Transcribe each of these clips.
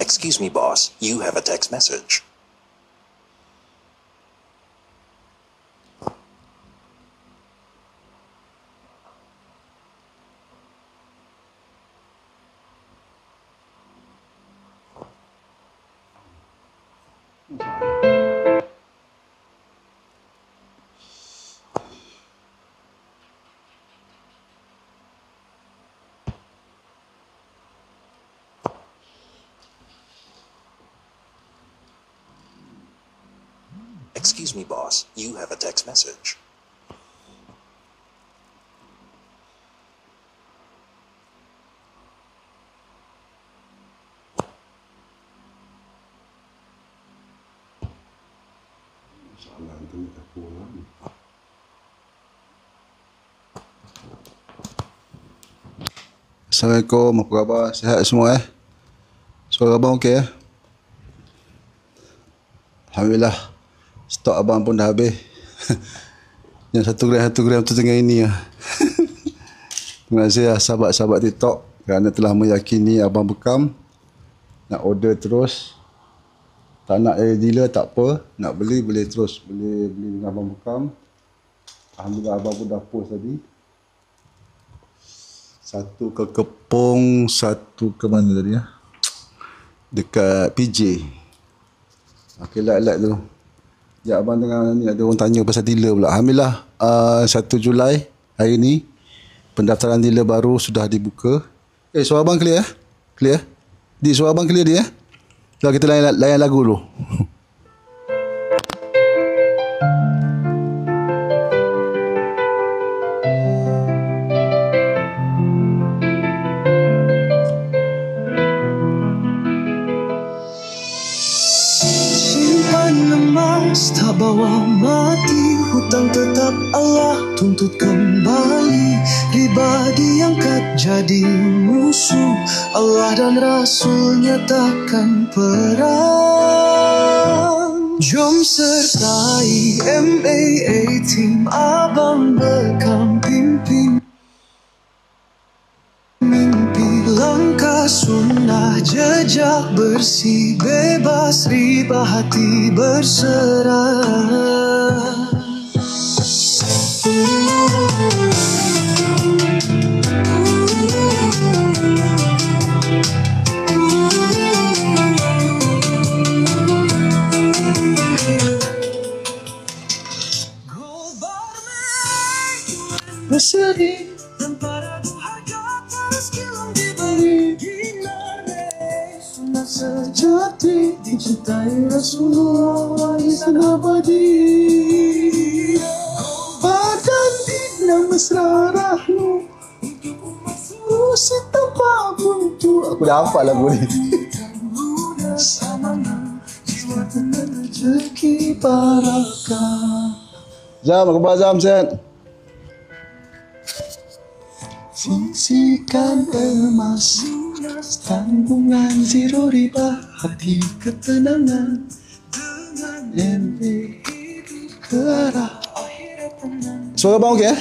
Excuse me, boss. You have a text message. Excuse me, boss. You have a text message. Assalamualaikum, apa khabar? Sihat semua Suara abang okey Alhamdulillah. Stok abang pun dah habis. Yang 1 gram tu tengah ini Terima kasih sahabat-sahabat TikTok kerana telah meyakini abang bekam. Nak order terus. Tak nak dealer tak apa. Nak beli boleh terus. Boleh beli dengan abang bekam. Alhamdulillah abang pun dah post tadi. 1 ke Kepong, 1 ke mana tadi dekat PJ. Okey, like tu. Ya, abang tengah ni ada orang tanya pasal dealer pula. Alhamdulillah 1 Julai hari ni pendaftaran dealer baru sudah dibuka. Suara abang clear Clear? Di suara abang clear dia Jom kita layan lagu dulu. Tak bawa mati, hutang tetap Allah tuntut kembali. Riba diangkat jadi musuh, Allah dan Rasulnya takkan perang. Jom sertai MAA Team, abang bekam pimpin mimpi. Langkah sunnah, jejak bersih, bebas riba, hati berserah. Berseri tanpa ragu, harga atas kilang diberi. Sunnah sejati, dicintai Rasulullah, warisan abadi. Badan dina mesra rahnu, usit tanpa buntu. Aku dah hafal lagu ni. Jiwa tenang, rezeki barakah. Jam, apa khabar Jam, Sen? Sisikan emas, tanggungan zero riba, hati ketenangan dengan MAA ke arah akhirat tenang. Suara abang okey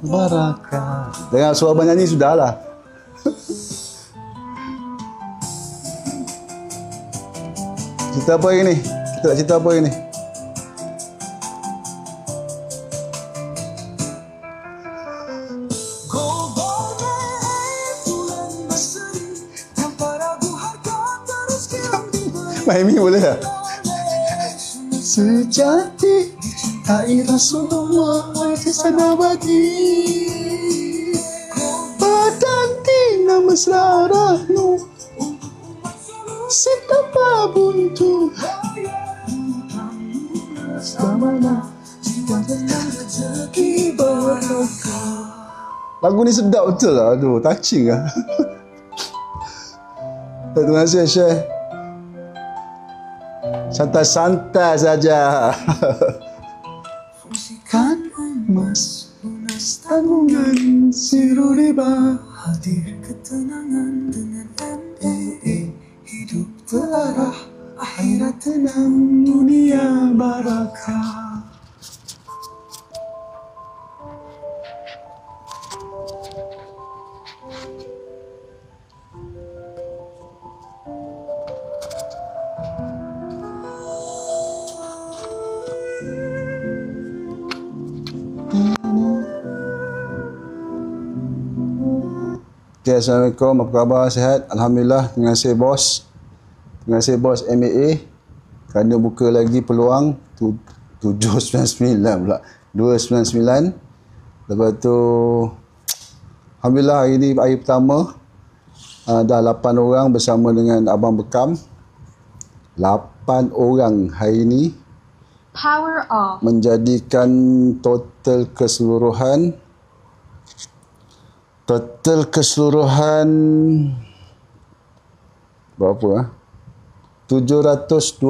Barakah. Dengar suara abang nyanyi sudah lah. Cerita apa hari ni? Kita nak cerita apa hari ni? Main mi boleh tak? Sejati cintai Rasulullah, warisan abadi. Badan dina mesra rahnu, sitapa buntu. Samana jiwa tenang, rezeki barakah. Lagu ni sedap betul lah. Aduh, touching lah. Terima kasih Syekh. Santai-santai saja. Fungsikan emas, lunas tanggungan zero riba, hadir ketenangan dengan MAA. Hidup terarah, akhirat tenang, dunia barakah. Okay, Assalamualaikum. Apa khabar? Sihat? Alhamdulillah. Terima kasih bos. Terima kasih bos MAA. Kerana buka lagi peluang 799 pula. 299. Lepas tu Alhamdulillah hari ni hari pertama. Dah 8 orang bersama dengan Abang Bekam. 8 orang hari ni. Power off. Menjadikan total keseluruhan berapa 727.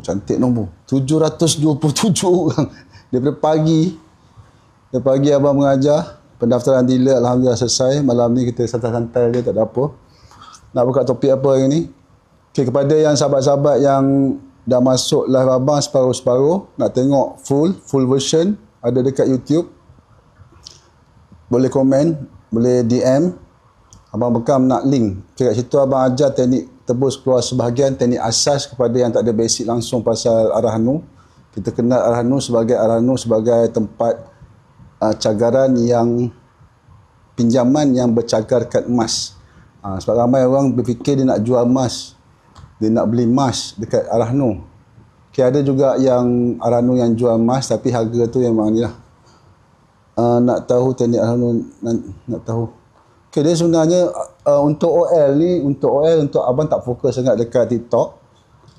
Cantik nombor. 727 orang. Daripada pagi abang mengajar. Pendaftaran dealer alhamdulillah selesai. Malam ni kita santai-santai je, tak ada apa. Nak buka topik apa hari ni? Okay, kepada yang sahabat-sahabat yang dah masuk live abang separuh-separuh, nak tengok full version, ada dekat YouTube. Boleh komen, boleh DM. Abang Bekam nak link. Kat situ abang ajar teknik tebus keluar sebahagian, teknik asas kepada yang tak ada basic langsung pasal Arahnu. Kita kenal Arahnu sebagai tempat cagaran yang pinjaman yang bercagarkan emas. Sebab ramai orang berfikir dia nak jual emas, dia nak beli emas dekat Arahnu. Okay, ada juga yang Arahnu yang jual emas tapi harga tu memang ni lah. Nak tahu teknik Arahnu, nak tahu. Okay, dia sebenarnya untuk OL ni, untuk abang tak fokus sangat dekat TikTok.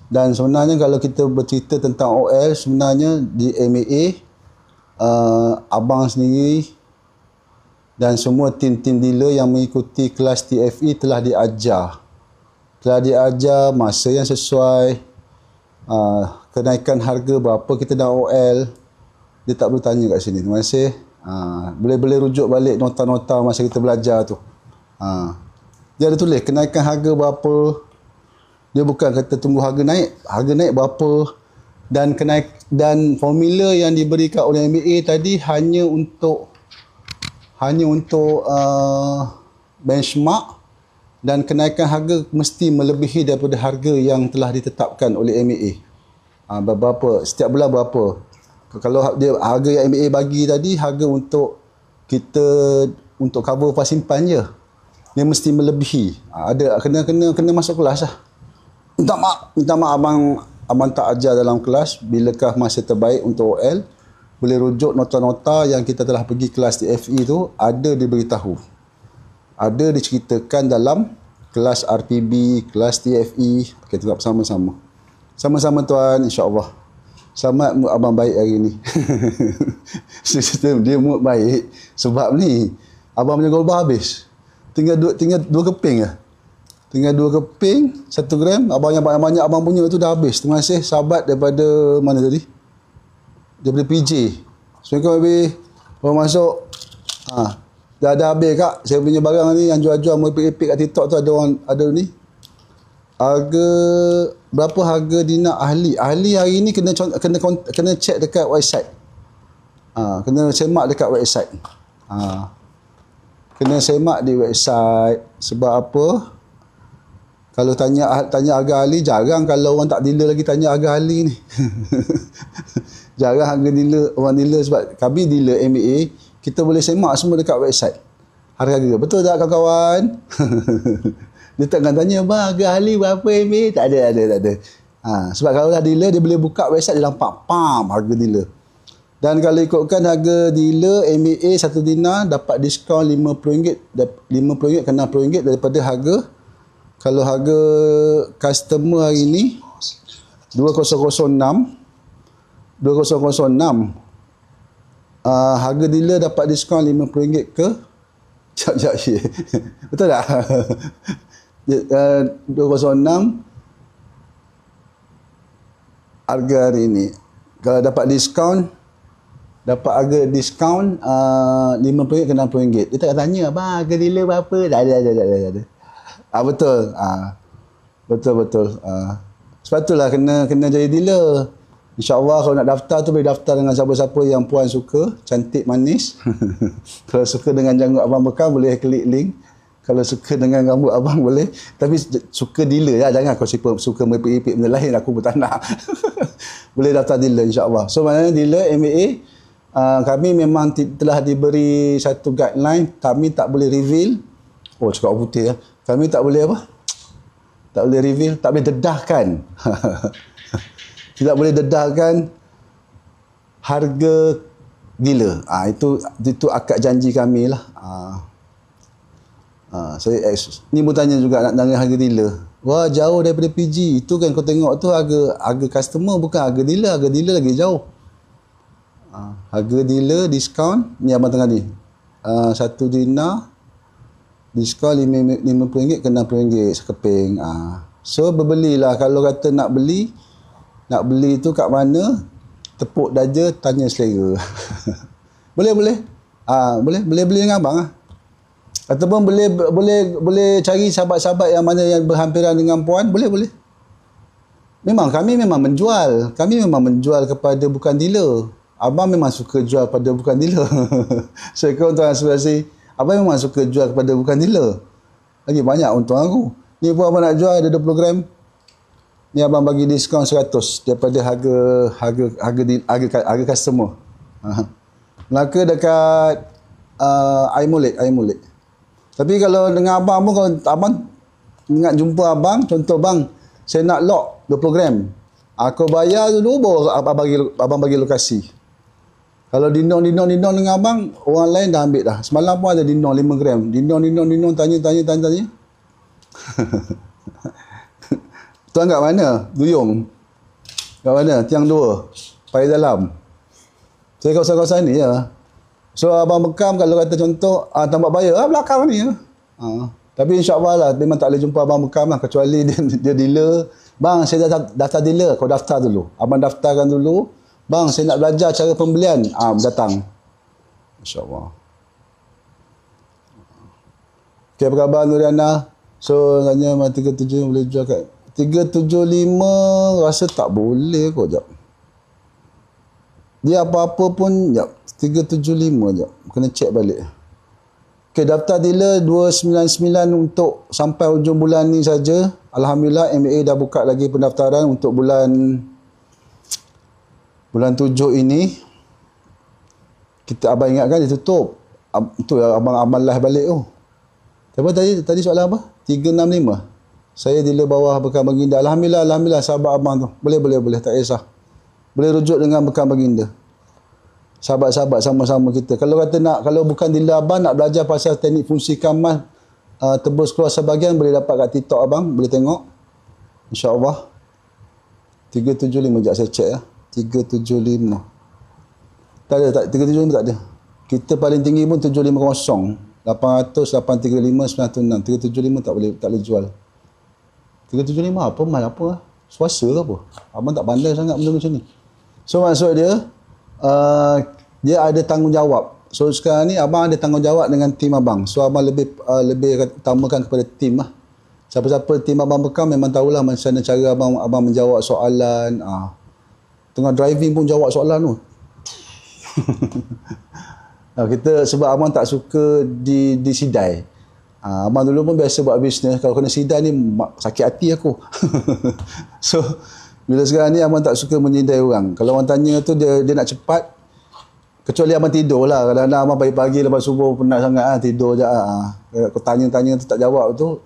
Dan sebenarnya kalau kita bercerita tentang OL, sebenarnya di MAA, abang sendiri dan semua tim-tim dealer yang mengikuti kelas TFE telah diajar masa yang sesuai, kenaikan harga berapa kita dah OL. Dia tak perlu tanya kat sini. Terima kasih. Boleh rujuk balik nota-nota masa kita belajar tu. Dia ada tulis kenaikan harga berapa. Dia bukan kata tunggu harga naik berapa. Dan formula yang diberikan oleh MBA tadi hanya untuk benchmark, dan kenaikan harga mesti melebihi daripada harga yang telah ditetapkan oleh MBA. Berapa setiap bulan berapa. Kalau dia harga yang MBA bagi tadi, harga untuk kita untuk cover pas simpan je, dia mesti melebihi. Ada kena masuk kelas lah. Minta maaf abang tak ajar dalam kelas. Bilakah masa terbaik untuk OL? Boleh rujuk nota-nota yang kita telah pergi kelas TFE tu, ada diberitahu, ada diceritakan dalam kelas RPB, kelas TFE. Kita tengok sama-sama tuan, insya-Allah. Selamat mood abang baik hari ni. Sistem dia mood baik sebab ni abang punya golbah habis. Tinggal dua keping lah. Tinggal 2 keping 1 gram. Abang yang banyak-banyak abang punya tu dah habis. Terima kasih sahabat daripada mana tadi? Daripada PJ. Assalamualaikum habis. Baru masuk. Dah habis kak. Saya punya barang ni yang jual-jual merepek-repek kat TikTok tu ada ni. Harga berapa harga Dina ahli? Ahli hari ni kena check dekat website. Kena semak dekat website. Kena semak di website. Sebab apa? Kalau tanya harga ahli, jarang kalau orang tak dealer lagi tanya harga ahli ni. Jarang harga dealer, orang dealer, sebab kami dealer MBA, kita boleh semak semua dekat website. Harga. Betul tak kawan-kawan? Dia takkan tanya, bang harga ahli berapa MBA? Tak ada. Sebab kalau dah dealer, dia boleh buka website, dia nampak harga dealer. Dan kalau ikutkan harga dealer MBA 1 dinar dapat diskaun RM50. RM50 kena RM10 daripada harga. Kalau harga customer hari ni 2006 harga dealer dapat diskaun RM50 ke? Sekejap. Betul tak? 206 harga hari ni. Kalau dapat diskaun, harga diskaun RM50 ke RM60. Dia tak tanya, bang harga dealer berapa? Tak ada. Betul. Betul. Sebab itulah kena jadi dealer. InsyaAllah kalau nak daftar tu boleh daftar dengan siapa-siapa yang puan suka, cantik, manis. Kalau suka dengan janggut abang Bekam boleh klik link. Kalau suka dengan rambut abang boleh. Tapi suka dealer lah. Jangan kau suka meripik-ripik benda lain, aku pun tak nak. Boleh daftar dealer insyaAllah. So maknanya dealer MBA Kami memang telah diberi satu guideline, kami tak boleh reveal. Oh, cakap orang putih ya. Kami tak boleh apa? Tak boleh reveal, tak boleh dedahkan. Tidak boleh dedahkan harga dealer. Itu akad janji kami lah. Ni pun tanya juga nak tanya harga dealer. Wah, jauh daripada PG. Itu kan kau tengok tu harga customer, bukan harga dealer. Harga dealer lagi jauh. Harga dealer diskaun ni abang tengah ni. 1 dinar diskaun RM50 ke RM60 sekeping. So berbelilah. Kalau kata nak beli tu kat mana, tepuk daja, tanya selera. boleh boleh beli dengan abang lah. Ataupun boleh cari sahabat-sahabat yang mana yang berhampiran dengan puan, boleh. Kami memang menjual kepada bukan dealer. Abang memang suka jual pada bukan dealer. So kau tuan asuransi, abang memang suka jual kepada bukan dealer. Lagi banyak untung aku. Ni pun abang nak jual ada 20 gram. Ni abang bagi diskaun 100 daripada harga customer. Melaka dekat iMolek. Tapi kalau dengan abang pun, kalau abang ingat jumpa abang, contoh bang, saya nak lock 20 gram. Aku bayar dulu baru abang bagi lokasi. Kalau dindong dengan abang, orang lain dah ambil dah. Semalam pun ada dindong 5 gram. Dindong tanya. Tuan kat mana? Duyung. Kat mana? Tiang 2. Pai dalam. Saya kawasan-kawasan ni ya. So abang bekam kalau kata contoh tambah bayar belakang ni ya. Tapi insya-Allah lah memang tak boleh jumpa abang bekam lah, kecuali dia dealer. Bang, saya daftar dealer, kau daftar dulu. Abang daftarkan dulu. Bang, saya nak belajar cara pembelian. Datang. Insya-Allah. Okay, apa khabar Nuriana? So tanya 37 boleh jual kat 375, rasa tak boleh kot. Jap. Dia apa-apa pun jap. 375 jap. Kena check balik. Okay, daftar dealer 299 untuk sampai hujung bulan ni saja. Alhamdulillah MA dah buka lagi pendaftaran untuk bulan 7 ini. Abang ingatkan dia tutup. Itu abang live balik tu. Apa tadi soalan apa? 365. Saya dealer bawah Bekam Baginda. Alhamdulillah sahabat abang tu. Boleh tak kisah. Boleh rujuk dengan Bekam Baginda. Sahabat-sahabat sama-sama kita. Kalau bukan dealer abang nak belajar pasal teknik fungsi kamas tebus keluar sebahagian, boleh dapat kat TikTok abang, boleh tengok. InsyaAllah. 375 sekejap saya check ya. 375. Tak ada, 375 tak ada. Kita paling tinggi pun 750. 800, 835, 976. 375 tak boleh jual. 375 apa mal apa? Swasta ke apa? Abang tak pandai sangat benda macam ni. So maksud dia dia ada tanggungjawab. So sekarang ni abang ada tanggungjawab dengan tim abang. So abang lebih utamakan kepada tim lah. Siapa-siapa tim abang bekam memang tahulah macam mana cara abang menjawab soalan. Tengah driving pun jawab soalan tu. Kita sebab abang tak suka disidai. Abang dulu pun biasa buat bisnes, kalau kena sidai ni sakit hati aku. So bila sekarang ni abang tak suka menyidai orang. Kalau orang tanya tu dia nak cepat, kecuali abang tidur lah. Kadang-kadang abang pagi-pagi lepas subuh penat sangat tidur je. Kau tanya-tanya tu tak jawab tu,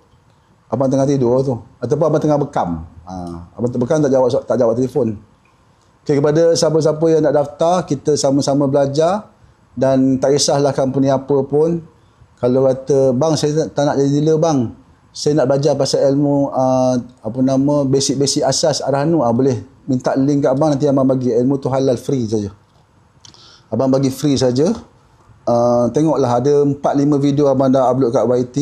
abang tengah tidur tu. Ataupun abang tengah bekam. Abang bekam tak jawab telefon. Okay, kepada siapa-siapa yang nak daftar, kita sama-sama belajar. Dan tak kisahlah company apa pun. Kalau kata, bang saya tak nak jadi dealer bang, saya nak belajar pasal ilmu basic-basic asas Arhanu, boleh minta link kat abang, nanti abang bagi. Ilmu tu halal, free saja. Abang bagi free saja. Tengoklah ada 4-5 video abang dah upload kat YT.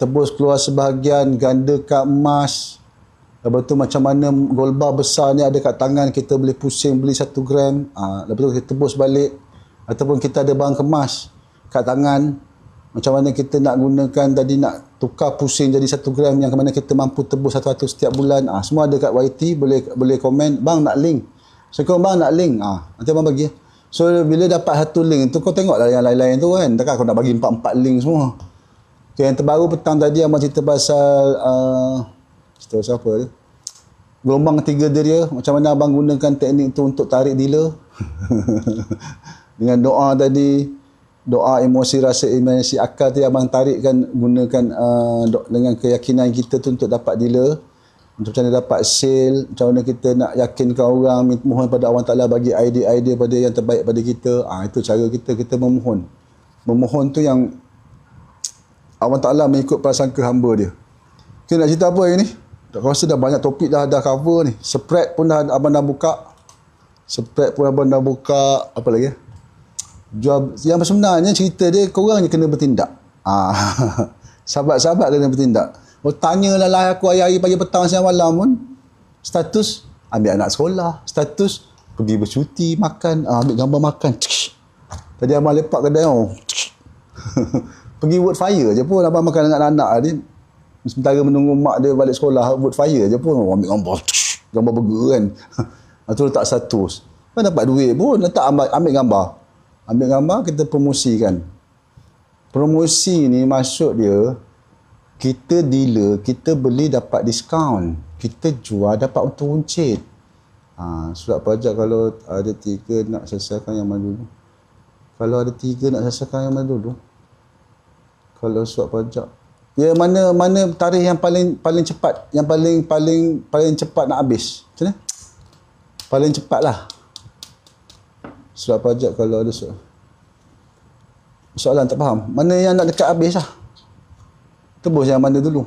Tebus keluar sebahagian, ganda kat emas. Lepas tu macam mana gold bar besar ni ada kat tangan, kita boleh pusing beli 1 gram. Lepas tu kita tebus balik. Ataupun kita ada barang kemas kat tangan, macam mana kita nak gunakan tadi, nak tukar pusing jadi 1 gram yang mana kita mampu tebus 100 setiap bulan. Semua ada kat YT. Boleh komen, bang nak link. Sekarang bang nak link. Nanti abang bagi. So bila dapat 1 link tu, kau tengoklah yang lain-lain tu kan. Takkan kau nak bagi 4 link semua. Okay, yang terbaru petang tadi abang cerita pasal cerita pasal apa dia? Gelombang 3 dia. Macam mana abang gunakan teknik tu untuk tarik dealer. Dengan doa tadi, doa emosi rasa emosi akal tu abang tarikkan, gunakan dengan keyakinan kita tu untuk dapat dealer, macam mana dapat sale, macam mana kita nak yakinkan orang, mohon pada Allah Ta'ala bagi idea-idea pada yang terbaik pada kita. Itu cara kita memohon. Memohon tu yang Allah Ta'ala mengikut prasangka hamba dia. Okay, nak cerita apa hari ni? Aku rasa dah banyak topik dah cover ni. Spread pun abang dah buka. Apa lagi? Jual, yang sebenarnya cerita dia korang je kena bertindak. Sahabat-sahabat kena bertindak. Tanyalah lah aku hari-hari pagi petang siang malam pun. Status ambil anak sekolah, status pergi bercuti makan, ambil gambar makan. Tadi abang lepak kedai pergi wood fire je pun abang makan dengan anak ni. Sementara menunggu mak dia balik sekolah, wood fire je pun ambil gambar burger kan. Tu letak status. Kan dapat duit pun letak ambil gambar. Ambil gambar, kita promosikan. Promosi ni maksud dia, kita dealer, kita beli dapat diskaun. Kita jual dapat untung runcit. Surat pajak kalau ada 3 nak selesaikan yang mana dulu? Kalau ada 3 nak selesaikan yang mana dulu? Kalau surat pajak. Ya, mana tarikh yang paling cepat, yang paling cepat nak habis. Macam mana? Paling cepat lah. Surat pajak kalau ada soalan tak faham. Mana yang nak dekat habis lah. Tebus yang mana dulu.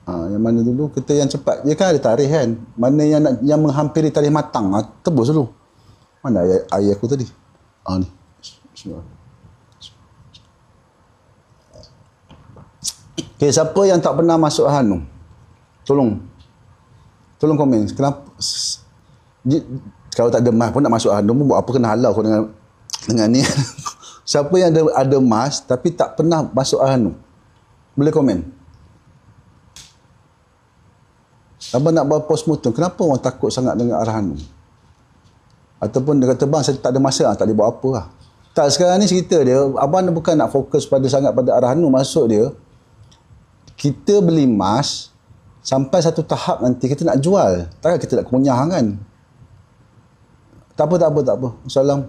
Yang mana dulu, kita yang cepat. Dia kan ada tarikh kan. Mana yang menghampiri tarikh matang, tebus dulu. Mana ayah aku tadi? Ni. Bismillah. Okay, siapa yang tak pernah masuk Hanu? Tolong komen. Kenapa? Kalau tak ada mas pun nak masuk Hanu, buat apa kena halau kau dengan ni? Siapa yang ada mas tapi tak pernah masuk Hanu? Boleh komen. Abang nak buat postmortem. Kenapa orang takut sangat dengan Hanu? Ataupun dia kata, bang saya tak ada masa, tak boleh buat apa lah. Tak, sekarang ni cerita dia, abang bukan nak fokus sangat pada Hanu. Maksud dia, kita beli mas sampai satu tahap nanti kita nak jual. Takkan kita nak kunyah kan? Tak apa. Salam.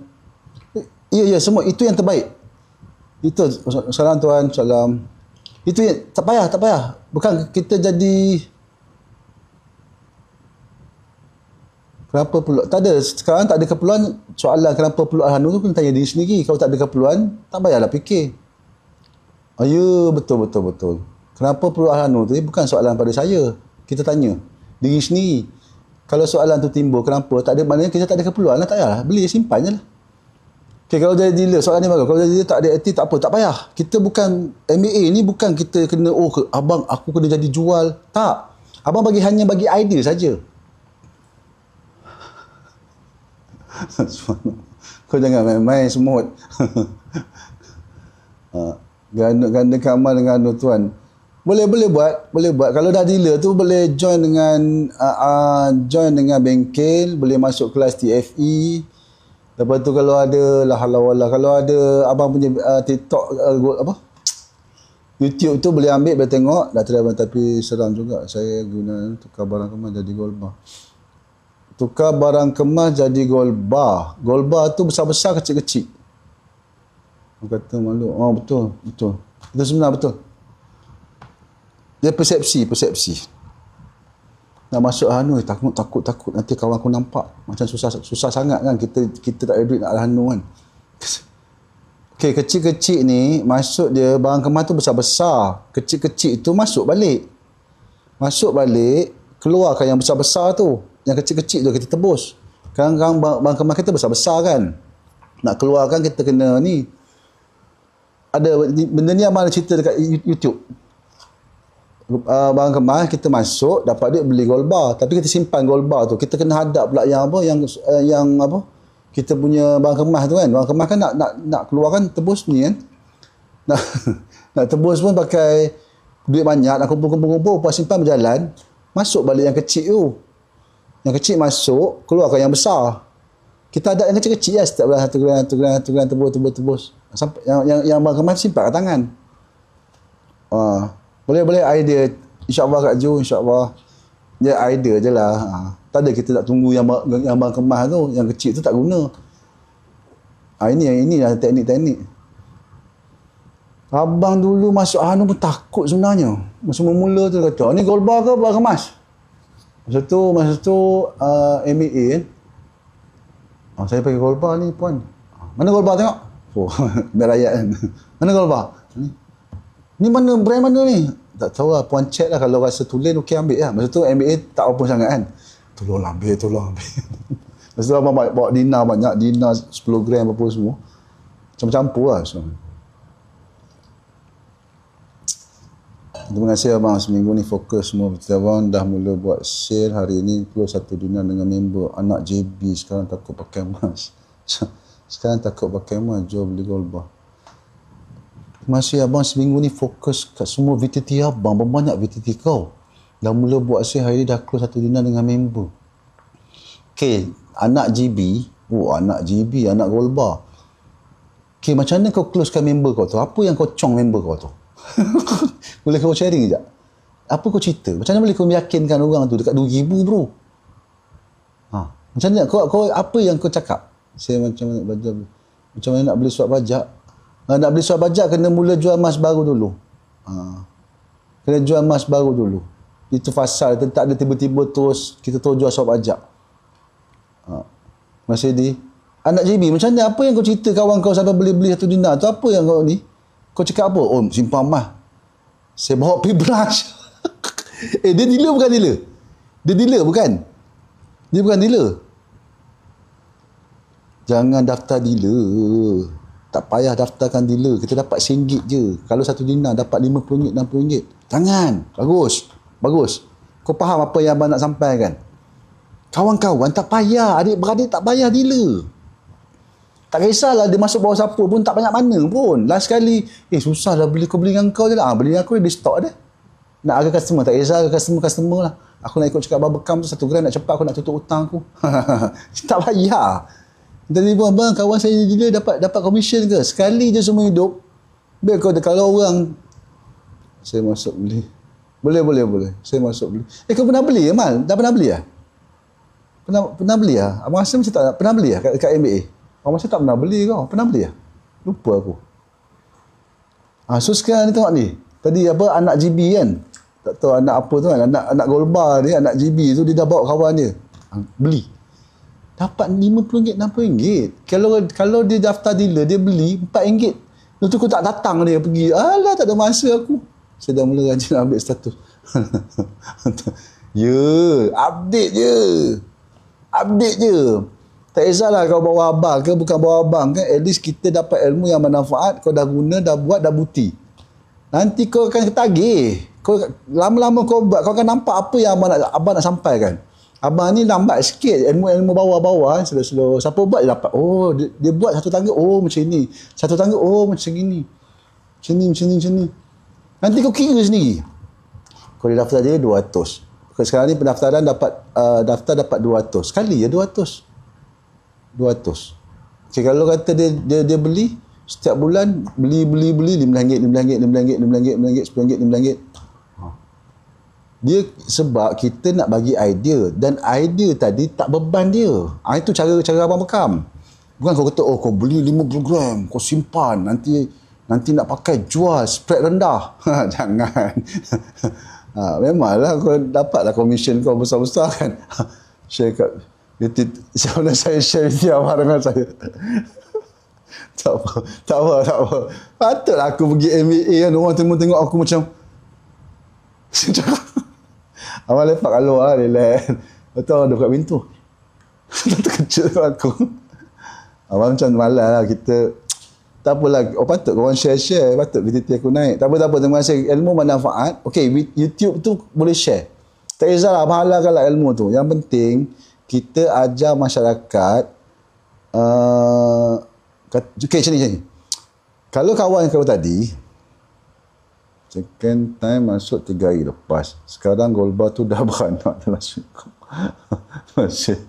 Ya, semua itu yang terbaik. Itu salam tuan, salam. Itu yang tak payah. Bukan kita jadi kenapa perlu? Tak ada. Sekarang tak ada keperluan soalan kenapa perlu Hanu tu kena tanya diri sendiri. Kalau tak ada keperluan, tak payahlah fikir. Ya, betul. Kenapa perlu Hanu tu bukan soalan pada saya. Kita tanya diri sendiri. Kalau soalan tu timbul kenapa, tak ada, maknanya kita tak ada keperluan lah, tak payahlah. Beli, simpan je lah. Okay, kalau jadi dealer, soalan ni bagus. Kalau jadi dealer tak ada aktif, tak apa, tak payah. Kita bukan, MBA ni bukan kita kena, abang aku kena jadi jual. Tak. Abang hanya bagi idea saja. Kau jangan main-main semut. Ganda kamal dengan tuan. Boleh buat. Kalau dah dealer tu boleh join dengan bengkel, boleh masuk kelas TFE. Lepas tu kalau ada kalau ada abang punya TikTok YouTube tu boleh ambil, boleh tengok. Dah try tapi seram juga. Saya guna tukar barang kemas jadi gold bar. Tukar barang kemas jadi gold bar. Gold bar tu besar-besar, kecil-kecil. Aku kata malu. Betul. Itu sebenar betul. Dia persepsi. Nak masuk Hanu, takut nanti kawan aku nampak. Macam susah sangat kan, kita tak ada duit nak Hanu kan. Okay, kecil-kecil ni maksud dia barang kemas tu besar-besar. Kecil-kecil tu masuk balik, keluarkan yang besar-besar tu. Yang kecil-kecil tu kita tebus. Kadang-kadang barang kemas kita besar-besar kan. Nak keluarkan kita kena ni. Ada benda ni abang ada cerita dekat YouTube. Barang kemas kita masuk, dapat duit beli gold bar, tapi kita simpan gold bar tu. Kita kena hadap pula yang kita punya barang kemas tu kan. Barang kemas kan nak keluarkan tebus ni kan. Nak tebus pun pakai duit banyak, nak kumpul, pas simpan berjalan, masuk balik yang kecil tu. Yang kecil masuk, keluarkan yang besar. Kita hadap yang kecil-kecil ya, setiap bulan 1 gram tebus. Sampai yang barang kemas simpan kat tangan. Boleh idea, insya-Allah Kak Ju, insya-Allah. Dia idea je lah. Tak ada kita tak tunggu yang abang kemas tu, yang kecil tu tak guna. Ini lah teknik-teknik. Abang dulu masuk Anu pun takut sebenarnya. Masa mula tu kata, ni gold bar ke bar kemas? Masa tu MBA kan. Saya pakai gold bar ni puan. Mana gold bar tengok? Oh, biar rakyat kan. Mana gold bar? Ni mana brand mana ni? Tak tahu lah, puan check lah, kalau rasa tulen okey ambil lah. Masa tu MBA tak apa sangat kan. Tolong ambil. Masa tu abang bawa Dina banyak, Dina 10 gram apa semua. Campur-campur lah semua. Terima kasih abang, seminggu ni fokus semua. Betul abang dah mula buat sale hari ni plus satu dinar dengan member anak JB. Sekarang takut pakai emas. Jual beli gold bar. Terima kasih abang, seminggu ni fokus kat semua VTT abang. Banyak VTT kau. Dah mula buat sale hari ni dah close satu dinar dengan member. Okay, anak GB. Anak gold bar. Okay, macam mana kau closekan member kau tu? Apa yang kau cong member kau tu? Boleh kau sharing sekejap? Apa kau cerita? Macam mana boleh kau meyakinkan orang tu dekat 2,000 bro? Macam mana? Kau apa yang kau cakap? Saya macam mana nak beli surat pajak? Nak beli surat pajak kena mula jual emas baru dulu. Kena jual emas baru dulu. Itu fasal. Tak ada tiba-tiba terus kita terus jual surat pajak. Masih di anak JB, macam mana? Apa yang kau cerita kawan kau sampai beli-beli satu dinar tu? Apa yang kau ni? Kau cakap apa? Oh, simpan emas. Saya bawa pergi branch. Dia dealer bukan dealer? Dia dealer bukan? Dia bukan dealer. Jangan daftar dealer. Tak payah daftarkan dealer. Kita dapat RM1 je. Kalau satu dinar dapat RM50, RM60. Jangan. Bagus. Kau faham apa yang abang nak sampaikan? Kawan-kawan tak payah. Adik-beradik tak payah dealer. Tak kisahlah dia masuk bawah siapa pun, tak banyak mana pun. Last sekali, susah lah kau beli dengan kau je lah. Beli dengan aku dia stok dia. Nak harga customer, tak kisah harga customer lah. Aku nak ikut cakap Babakam tu 1 gram nak cepat, aku nak tutup hutang aku. Tak payah. Tiba-tiba abang kawan saya dia dapat commission ke? Sekali je semua hidup. Biar kau kalau orang saya masuk beli. Boleh. Saya masuk beli. Kau pernah beli ya, Mal? Dah pernah beli ya? Pernah beli ya? Abang Asim macam tak pernah beli ya kat MBA? Abang Asim tak pernah beli kau. Pernah beli ya? Lupa aku. So sekarang ni tengok ni. Tadi apa anak GB kan? Tak tahu anak apa tu kan? Anak gold bar ni, anak GB tu dia dah bawa kawan dia. Beli. Dapat RM50, RM60. Kalau dia daftar dealer, dia beli RM4. Lepas tu aku tak datang dia pergi. Alah, tak ada masa aku. Saya dah mula rajin ambil status. Update je. Tak kisahlah kau bawa abang ke bukan bawa abang ke, at least kita dapat ilmu yang bermanfaat. Kau dah guna, dah buat, dah bukti. Nanti kau akan ketagih. Kau lama-lama kau buat, kau akan nampak apa yang abang nak sampaikan. Abang ni lambat sikit, ilmu bawah-bawah, slow-slow. Siapa buat dia dapat. Oh, dia buat satu tangga, oh macam ni. Satu tangga, oh macam ni. Macam ni. Nanti kau kira sendiri. Kau daftar dia 200. Sekarang ni pendaftaran daftar dapat 200. Sekali ya 200. Okay, kalau kata dia beli setiap bulan beli RM5, RM10, dia sebab kita nak bagi idea dan idea tadi tak beban dia. Itu cara abang bekam. Bukan kau kata kau beli 50 gram, kau simpan, nanti nak pakai jual spread rendah. Jangan. Memanglah kau dapatlah komisen kau besar-besar kan. Share kat sebenarnya saya share dia dengan saya. Tak apa. Patutlah aku pergi MBA kan, orang tengok aku macam abang lepak kat luar relax. Betul dekat pintu. Terkejut aku. Abang macam malas lah kita. Tak apalah, patut korang share, patut VTT aku naik. Tak apa, terima kasih. Ilmu bermanfaat. Okay, YouTube tu boleh share. Tak kisahlah, abang halalkan lah ilmu tu. Yang penting, kita ajar masyarakat. Okay, macam ni. Kalau kawan kau tadi, second time masuk 3 hari lepas. Sekarang gold bar tu dah beranak dalam syukur. Masih.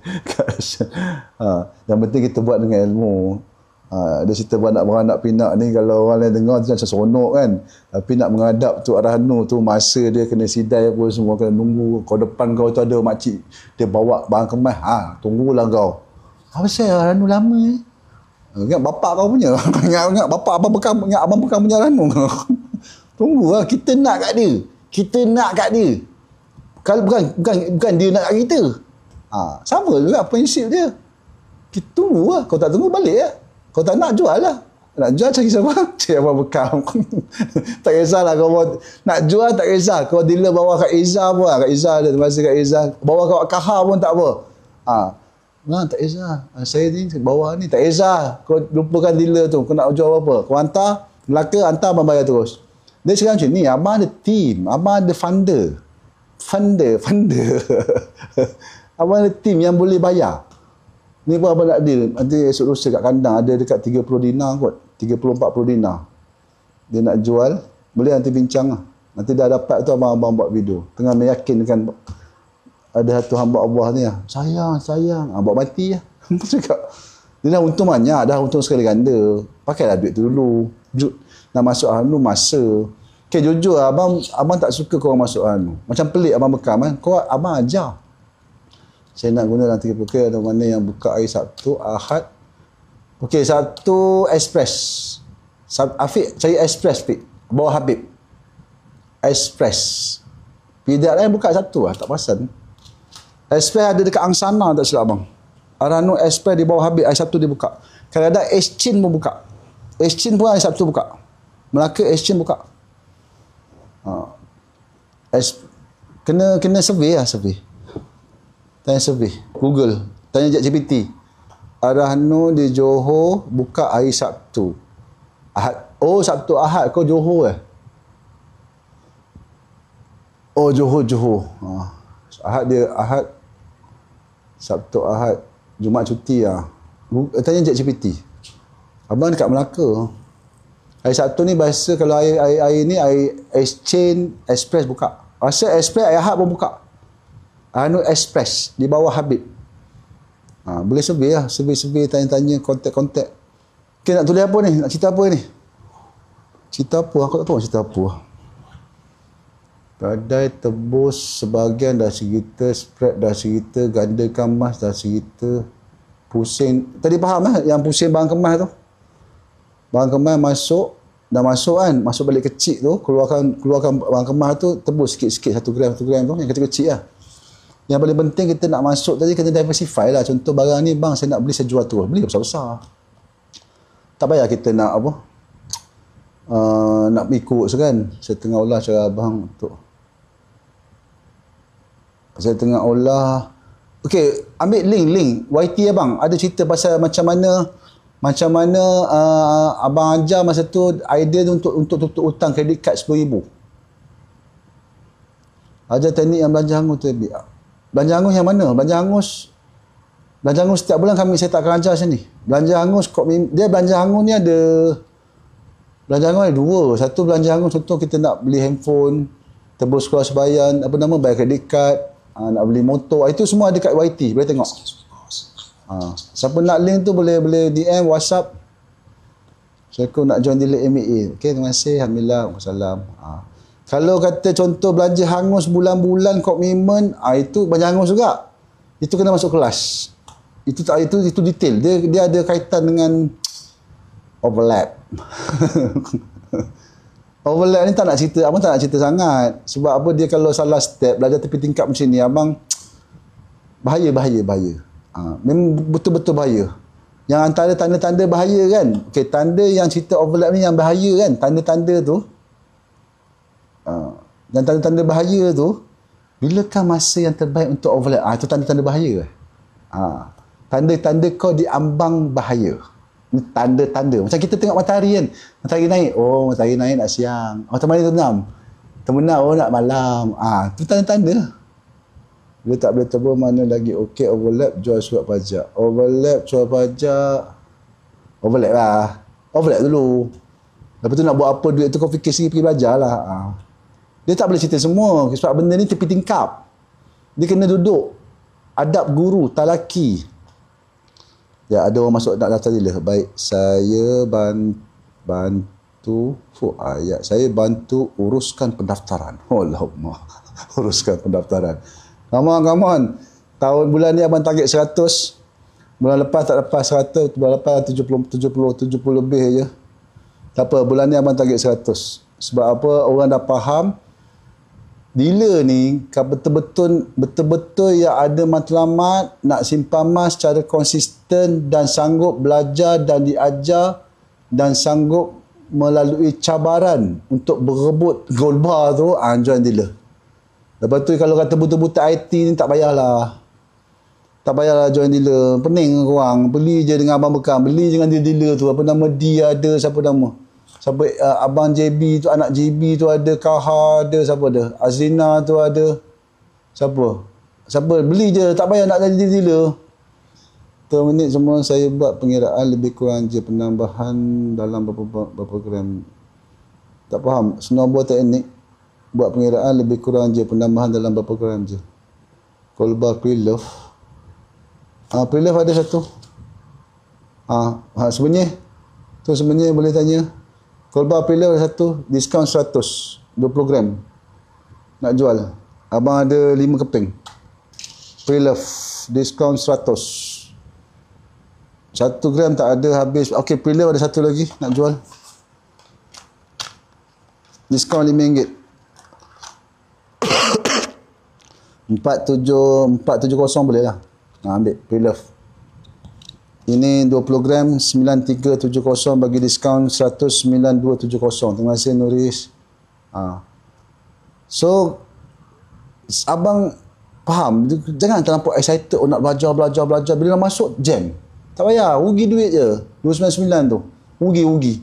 Yang penting kita buat dengan ilmu. Dia cerita beranak-beranak pinak ni, kalau orang lain dengar tu macam seronok kan. Tapi nak menghadap Tok Rahno tu, masa dia kena sidai apa semua, kena nunggu. Kau depan kau tu ada makcik, dia bawa barang kemas. Tunggulah kau. Apa pasal Rahno lama ni? Ingat bapak kau punya. ingat bapak abang bekam punya Rahno. Tunggulah, kita nak kat dia. Kalau bukan dia nak kat kita. Sama juga prinsip dia. Kita tunggu lah. Kau tak tunggu, balik lah. Kau tak nak, jual lah. Nak jual, cari siapa? Cari abang bekam. Tak kisahlah kau nak jual, tak kisah. Kau dealer bawa kat Izzah pun lah. Kat Izzah ada, masa kat Izzah. Bawa kat Kahar pun tak apa. Tak kisah. Saya ni bawa ni, tak kisah. Kau lupakan dealer tu. Kau nak jual apa? Kau hantar, Melaka, hantar, abang bayar terus. Dia sekarang macam ni, abang ada team. Abang ada funder. Abang ada team yang boleh bayar. Ni pun abang nak deal. Nanti esok lusa kat kandang ada dekat 30 dinar kot. 30-40 dinar. Dia nak jual. Boleh nanti bincang lah. Nanti dah dapat tu abang buat video. Tengah meyakinkan ada satu hamba Allah ni lah. Sayang. Buat mati lah. Dia dah untung banyak. Dah untung sekali ganda. Pakailah duit tu dulu. Nak masuk Rahno masa. Okay, jujur abang tak suka korang masuk Rahno. Macam pelik abang bekam kan. Abang ajar. Saya nak guna dalam 30K, ada mana yang buka hari Sabtu, Ahad. Okey, Sabtu Express. Afiq cari Express, Afiq. Bawah Habib. Express. Tidak lain buka Sabtu lah, tak perasan. Express ada dekat Angsana, tak silap abang. Rahno Express di bawah Habib, hari Sabtu dia buka. Kadang-kadang Exchange pun buka. Exchange pun hari Sabtu buka. Melaka Exchange buka. Kena survey lah, survey. Tanya survey. Google. Tanya ChatGPT. Rahno di Johor buka hari Sabtu. Ahad. Oh, Sabtu Ahad. Kau Johor Oh, Johor. Ahad. Sabtu Ahad. Jumaat cuti lah. Tanya ChatGPT. Abang dekat Melaka. Hari Sabtu ni bahasa kalau hari ni hari Exchange Express buka. Rasa Express hari Ahad pun buka. Rahno Express di bawah Habib. Boleh survey lah. Survey, tanya-tanya, kontak. Okay, nak tulis apa ni? Nak cerita apa ni? Cerita apa? Aku tak tahu cerita apa. Badai tebus sebahagian dah cerita, spread dah cerita, ganda kemas dah cerita, pusing. Tadi faham lah yang pusing barang kemas tu? Barang kemas dah masuk kan? Masuk balik kecil tu, keluarkan barang kemas tu, tebus sikit-sikit 1 gram tu, yang kecil-kecil lah. Yang paling penting kita nak masuk tadi kena diversify lah. Contoh barang ni, bang saya nak beli, saya jual terus. Beli besar-besar. Tak payah kita nak apa. Nak ikut kan. Saya tengah olah cara abang untuk. Saya tengah olah. Okey, ambil link YT abang. Ada cerita pasal macam mana abang ajar masa tu idea tu untuk tutup hutang kredit kad 10,000. Ajar teknik yang belanja hangus tu. Belanja hangus yang mana? Belanja hangus setiap bulan saya tak akan ajar sini. Belanja hangus, dia belanja hangus ni ada dua. Satu belanja hangus, contoh kita nak beli handphone, tebus sekolah sebayan, bayar kredit kad, nak beli motor, itu semua ada kat YT, boleh tengok. Siapa nak link tu boleh DM, WhatsApp. Saya nak join dealer MAA. Okey, terima kasih. Alhamdulillah. Waalaikumsalam. Kalau kata contoh belanja hangus bulan-bulan komitmen, itu belanja hangus juga. Itu kena masuk kelas. Itu detail. Dia ada kaitan dengan overlap. Overlap ni abang tak nak cerita sangat. Sebab apa, dia kalau salah step, belajar tepi tingkap macam ni, abang bahaya. Memang betul-betul bahaya. Yang antara tanda-tanda bahaya kan. Okey, tanda yang cerita overlap ni yang bahaya kan. Tanda-tanda tu. Dan tanda-tanda bahaya tu, bilakah masa yang terbaik untuk overlap? Itu tanda-tanda bahaya. Tanda-tanda kau diambang bahaya. Ini tanda-tanda. Macam kita tengok matahari kan. Matahari naik. Oh, matahari naik nak siang. Matahari terbenam. Nak malam. Itu tanda-tanda. Dia tak boleh tebus mana lagi. Okey, overlap jual surat pajak. Overlap jual pajak. Overlap lah. Overlap dulu. Lepas tu nak buat apa duit tu, kau fikir sendiri, pergi belajar lah. Dia tak boleh cerita semua. Sebab benda ni tepi tingkap. Dia kena duduk. Adab guru, talaki. Ya, ada orang masuk nak daftar dealer. Baik, saya bantu ya, saya bantu uruskan pendaftaran. Allahumma. Uruskan pendaftaran. Come on. Tahun bulan ni abang target 100. Bulan lepas tak lepas 100, bulan lepas 70 lebih je. Tak apa, bulan ni abang target 100. Sebab apa? Orang dah faham dealer ni betul-betul yang ada matlamat nak simpan mas secara konsisten dan sanggup belajar dan diajar dan sanggup melalui cabaran untuk berebut gold bar tu, join dealer. Lepas tu kalau kata buta-buta IT ni tak payahlah join dealer. Pening korang, beli je dengan abang bekam, beli je dengan dealer tu, apa nama dia ada, siapa nama, sampai abang JB tu, anak JB tu ada, Kaha ada, siapa ada, Azrina tu ada, siapa beli je, tak payah nak jadi dealer. Minit semua saya buat pengiraan lebih kurang je penambahan dalam berapa gram. Tak faham, snowball teknik buat pengiraan lebih kurang je penambahan dalam berapa gram je. Kolbar pre-love, pre-love ada satu. Sebenarnya boleh tanya. Kolbar pre-love ada satu, diskaun 100, 20 gram. Nak jual. Abang ada 5 keping. Pre-love, diskaun 100. 1 gram tak ada, habis. Okey, pre-love ada satu lagi nak jual. Diskaun RM5. 470 boleh lah. Ambil pre-love. Ini 20 gram 9370 bagi diskaun 19270. Terima kasih Nuris. So abang faham, jangan terlampau excited nak belajar. Bila dah masuk jam, tak payah, rugi duit je. 299 tu rugi.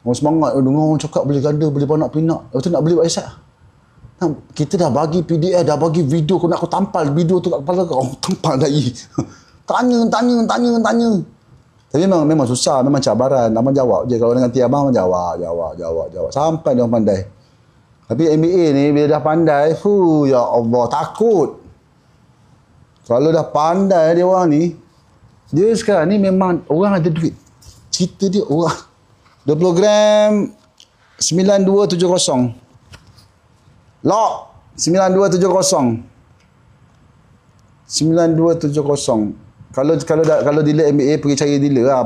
Orang semangat dengar orang cakap beli ganda, beli banyak pinak, lepas tu nak beli website. Kita dah bagi PDF, dah bagi video, aku tampal video tu kat kepala kau. Tampal lagi. Tanya. Tapi memang susah, memang cabaran. Abang jawab je. Kalau dengan abang jawab. Sampai dia orang pandai. Tapi MBA ni bila dah pandai, ya Allah, takut. Kalau dah pandai dia orang ni, dia sekarang ni memang orang ada duit. Cerita dia orang. 20 gram 9270. Lock 9270. Kalau dealer MBA pergi cari dealer lah.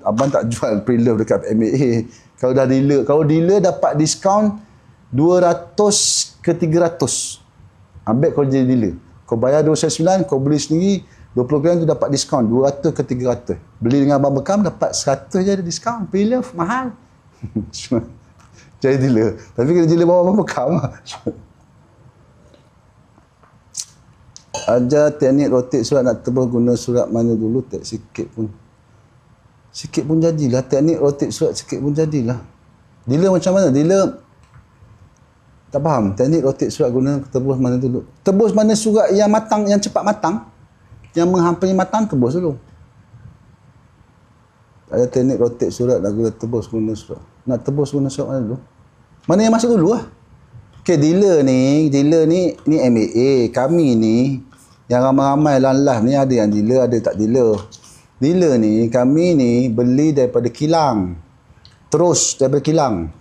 Abang tak jual pre-love dekat MBA. Kalau dealer dapat diskaun 200 ke 300. Ambil kau jadi dealer. Kau bayar 299, kau beli sendiri 20 gram tu dapat diskaun 200 ke 300. Beli dengan abang bekam dapat 100 je ada diskaun. Pre-love mahal. Jadi dealer. Tapi kena dealer bawa abang bekam lah. Ajar teknik rotate surat nak tebus guna surat mana dulu, sikit pun jadilah. Teknik rotate surat sikit pun jadilah. Dealer macam mana? Dealer tak faham. Teknik rotate surat guna tebus mana dulu. Tebus mana surat yang matang, yang cepat matang, yang menghampiri matang, tebus dulu. Ada teknik rotate surat nak guna tebus guna surat. Nak tebus guna surat mana dulu? Mana yang masuk dulu lah. Okay, dealer ni MAA. Kami ni yang ramai-ramai lah ni, ada yang dealer, ada tak dealer. Dealer ni, kami ni beli daripada kilang. Terus daripada kilang.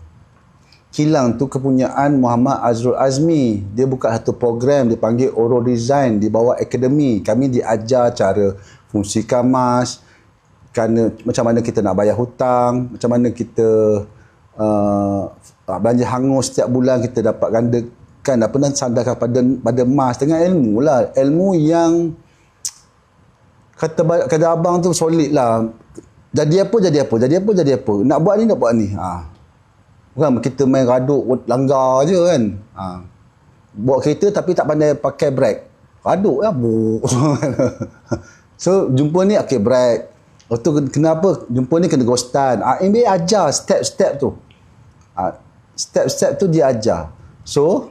Kilang tu kepunyaan Muhammad Azrul Azmi. Dia buka satu program, dia panggil Oro Design, di bawah akademi. Kami diajar cara fungsi kamas, macam mana kita nak bayar hutang, macam mana kita belanja hangus setiap bulan kita dapat gandakan apa, dan sandarkan pada mas dengan ilmu lah. Ilmu yang kata abang tu solid lah. Jadi apa. Nak buat ni. Bukan kita main raduk langgar je kan. Bawa kereta tapi tak pandai pakai brake. Raduk lah. So jumpa ni okay, brake. Lepas tu kenapa? Jumpa ni kena ghostan. MBA ajar step-step tu. Step-step tu dia ajar. So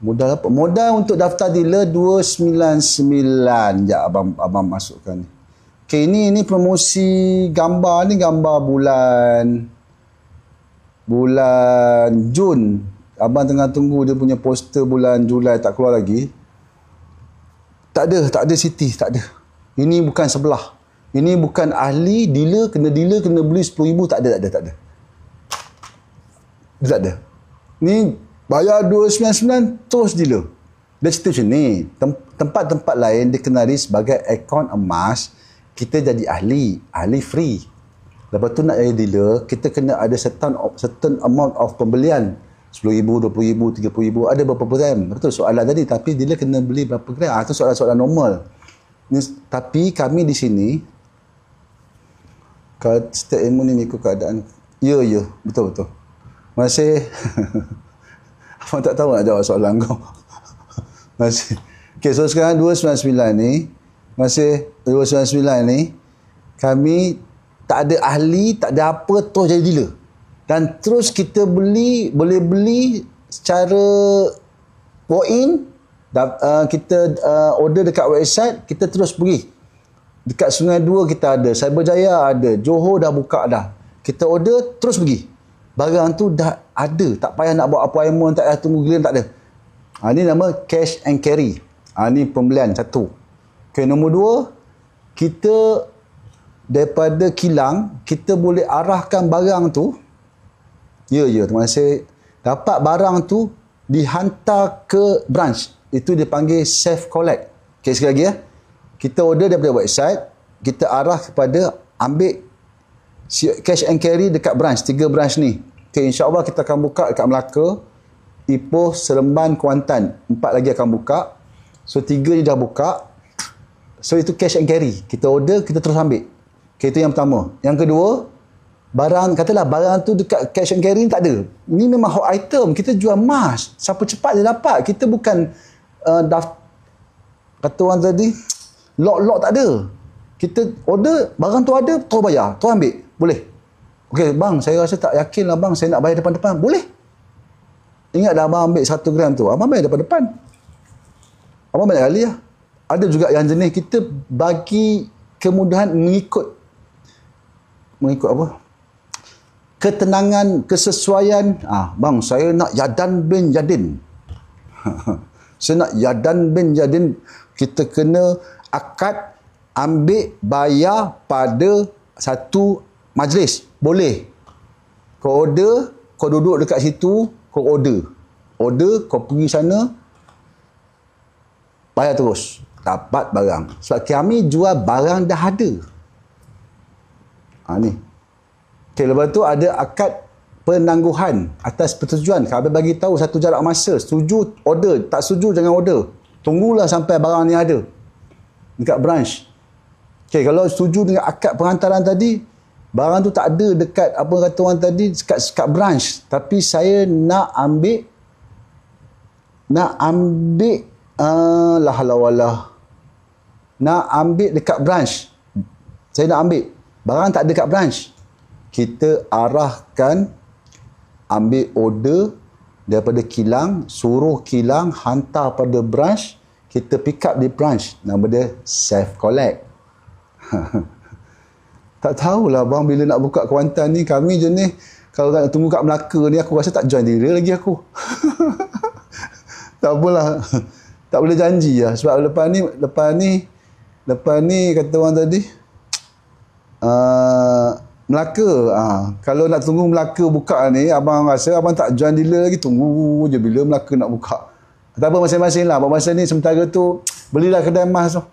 modal apa? Modal untuk daftar dealer 299. Sekejap abang masukkan ni. Okay, ini promosi gambar ni, gambar bulan Jun. Abang tengah tunggu dia punya poster bulan Julai, tak keluar lagi. Tak ada City, tak ada. Ini bukan sebelah. Ini bukan ahli, dealer kena beli 10,000, tak ada. Dia tak ada. Ni bayar 299 terus dealer. Dia cerita macam ni. Tempat-tempat lain dikenali sebagai akaun emas, kita jadi ahli free. Lepas tu nak jadi dealer, kita kena ada certain amount of pembelian. 10,000, 20,000, 30,000, ada berapa gram. Betul soalan tadi, tapi dealer kena beli berapa gram. Itu soalan-soalan normal. Tapi kami di sini, kalau setiap ilmu ni ikut keadaan. Ya, betul. Masih abang tak tahu nak jawab soalan kau. Masih. Okay, so sekarang 299 ni, masih 299 ni, kami tak ada ahli, tak ada apa, terus jadi dealer. Dan terus kita boleh beli secara walk-in, kita order dekat website, kita terus pergi. Dekat Sungai Dua kita ada, Cyberjaya ada, Johor dah buka dah. Kita order, terus pergi. Barang tu dah ada, tak payah nak buat appointment, tak payah tunggu giliran, tak ada. Ini nama cash and carry. Ini pembelian satu. Okay, nombor dua, kita daripada kilang, kita boleh arahkan barang tu. Ya, terima kasih. Dapat barang tu dihantar ke branch. Itu dipanggil self collect. Okay, sekali lagi ya. Kita order daripada website, kita arah kepada ambil cash and carry dekat branch, 3 branch ni. Okay, insyaAllah kita akan buka dekat Melaka, Ipoh, Seremban, Kuantan. 4 lagi akan buka. So 3 ni dah buka. So itu cash and carry. Kita order, kita terus ambil. Okay, itu yang pertama. Yang kedua, katalah barang tu dekat cash and carry ni tak ada. Ini memang hot item. Kita jual emas. Siapa cepat dia dapat. Kita bukan kata orang tadi, lot tak ada. Kita order, barang tu ada, terus bayar, terus ambil. Boleh. Okey, bang, saya rasa tak yakin lah bang, saya nak bayar depan-depan. Boleh. Ingat dah abang ambil 1 gram tu, abang bayar depan-depan. Abang banyak kali lah. Ada juga yang jenis kita bagi kemudahan mengikut apa? Ketenangan, kesesuaian. Bang, saya nak Yadan bin Yadin. Saya nak Yadan bin Yadin. Kita kena akad ambil bayar pada satu majlis. Boleh. Kau order, kau duduk dekat situ, kau order. Order, kau pergi sana, bayar terus. Dapat barang. Sebab kami jual barang dah ada. Ni. Okay, lepas tu ada akad penangguhan atas persetujuan. Kami bagi tahu satu jarak masa. Setuju, order. Tak setuju, jangan order. Tunggulah sampai barang ni ada. Dekat branch. Okay, kalau setuju dengan akad penghantaran tadi, barang tu tak ada dekat, apa kata orang tadi, dekat branch. Tapi saya nak ambil la hawla wala. Nak ambil dekat branch. Saya nak ambil. Barang tak ada dekat branch. Kita arahkan, ambil order daripada kilang, suruh kilang hantar pada branch, kita pick up di branch. Nama dia self collect. Tak tahulah bang, bila nak buka Kuantan ni, kami jenis kalau nak tunggu kat Melaka ni, aku rasa tak join diri lagi aku. Tak apalah. Tak boleh janji lah. Sebab lepas ni kata orang tadi, Melaka. Kalau nak tunggu Melaka buka ni, abang rasa abang tak join dealer lagi. Tunggu je bila Melaka nak buka. Tak apa, masing-masing lah. Masa ni sementara tu, belilah kedai emas tu.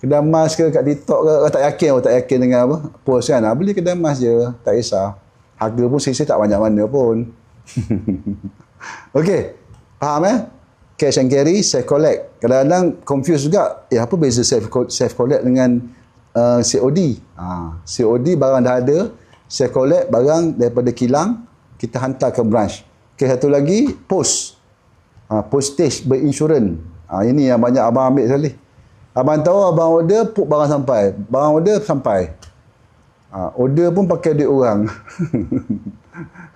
Kedai emas ke kat TikTok ke. Tak yakin dengan apa post kan. Beli kedai emas je. Tak kisah. Harga pun sisi tak banyak mana pun. Okey. Faham Cash and carry, self collect. Kadang-kadang confuse juga. Apa beza self collect dengan COD? COD barang dah ada. Self collect barang daripada kilang, kita hantar ke branch. Okay, satu lagi, post. Postage berinsurans. Ini yang banyak abang ambil sekali. Abang tahu abang order, put barang sampai. Barang order sampai. Order pun pakai duit orang.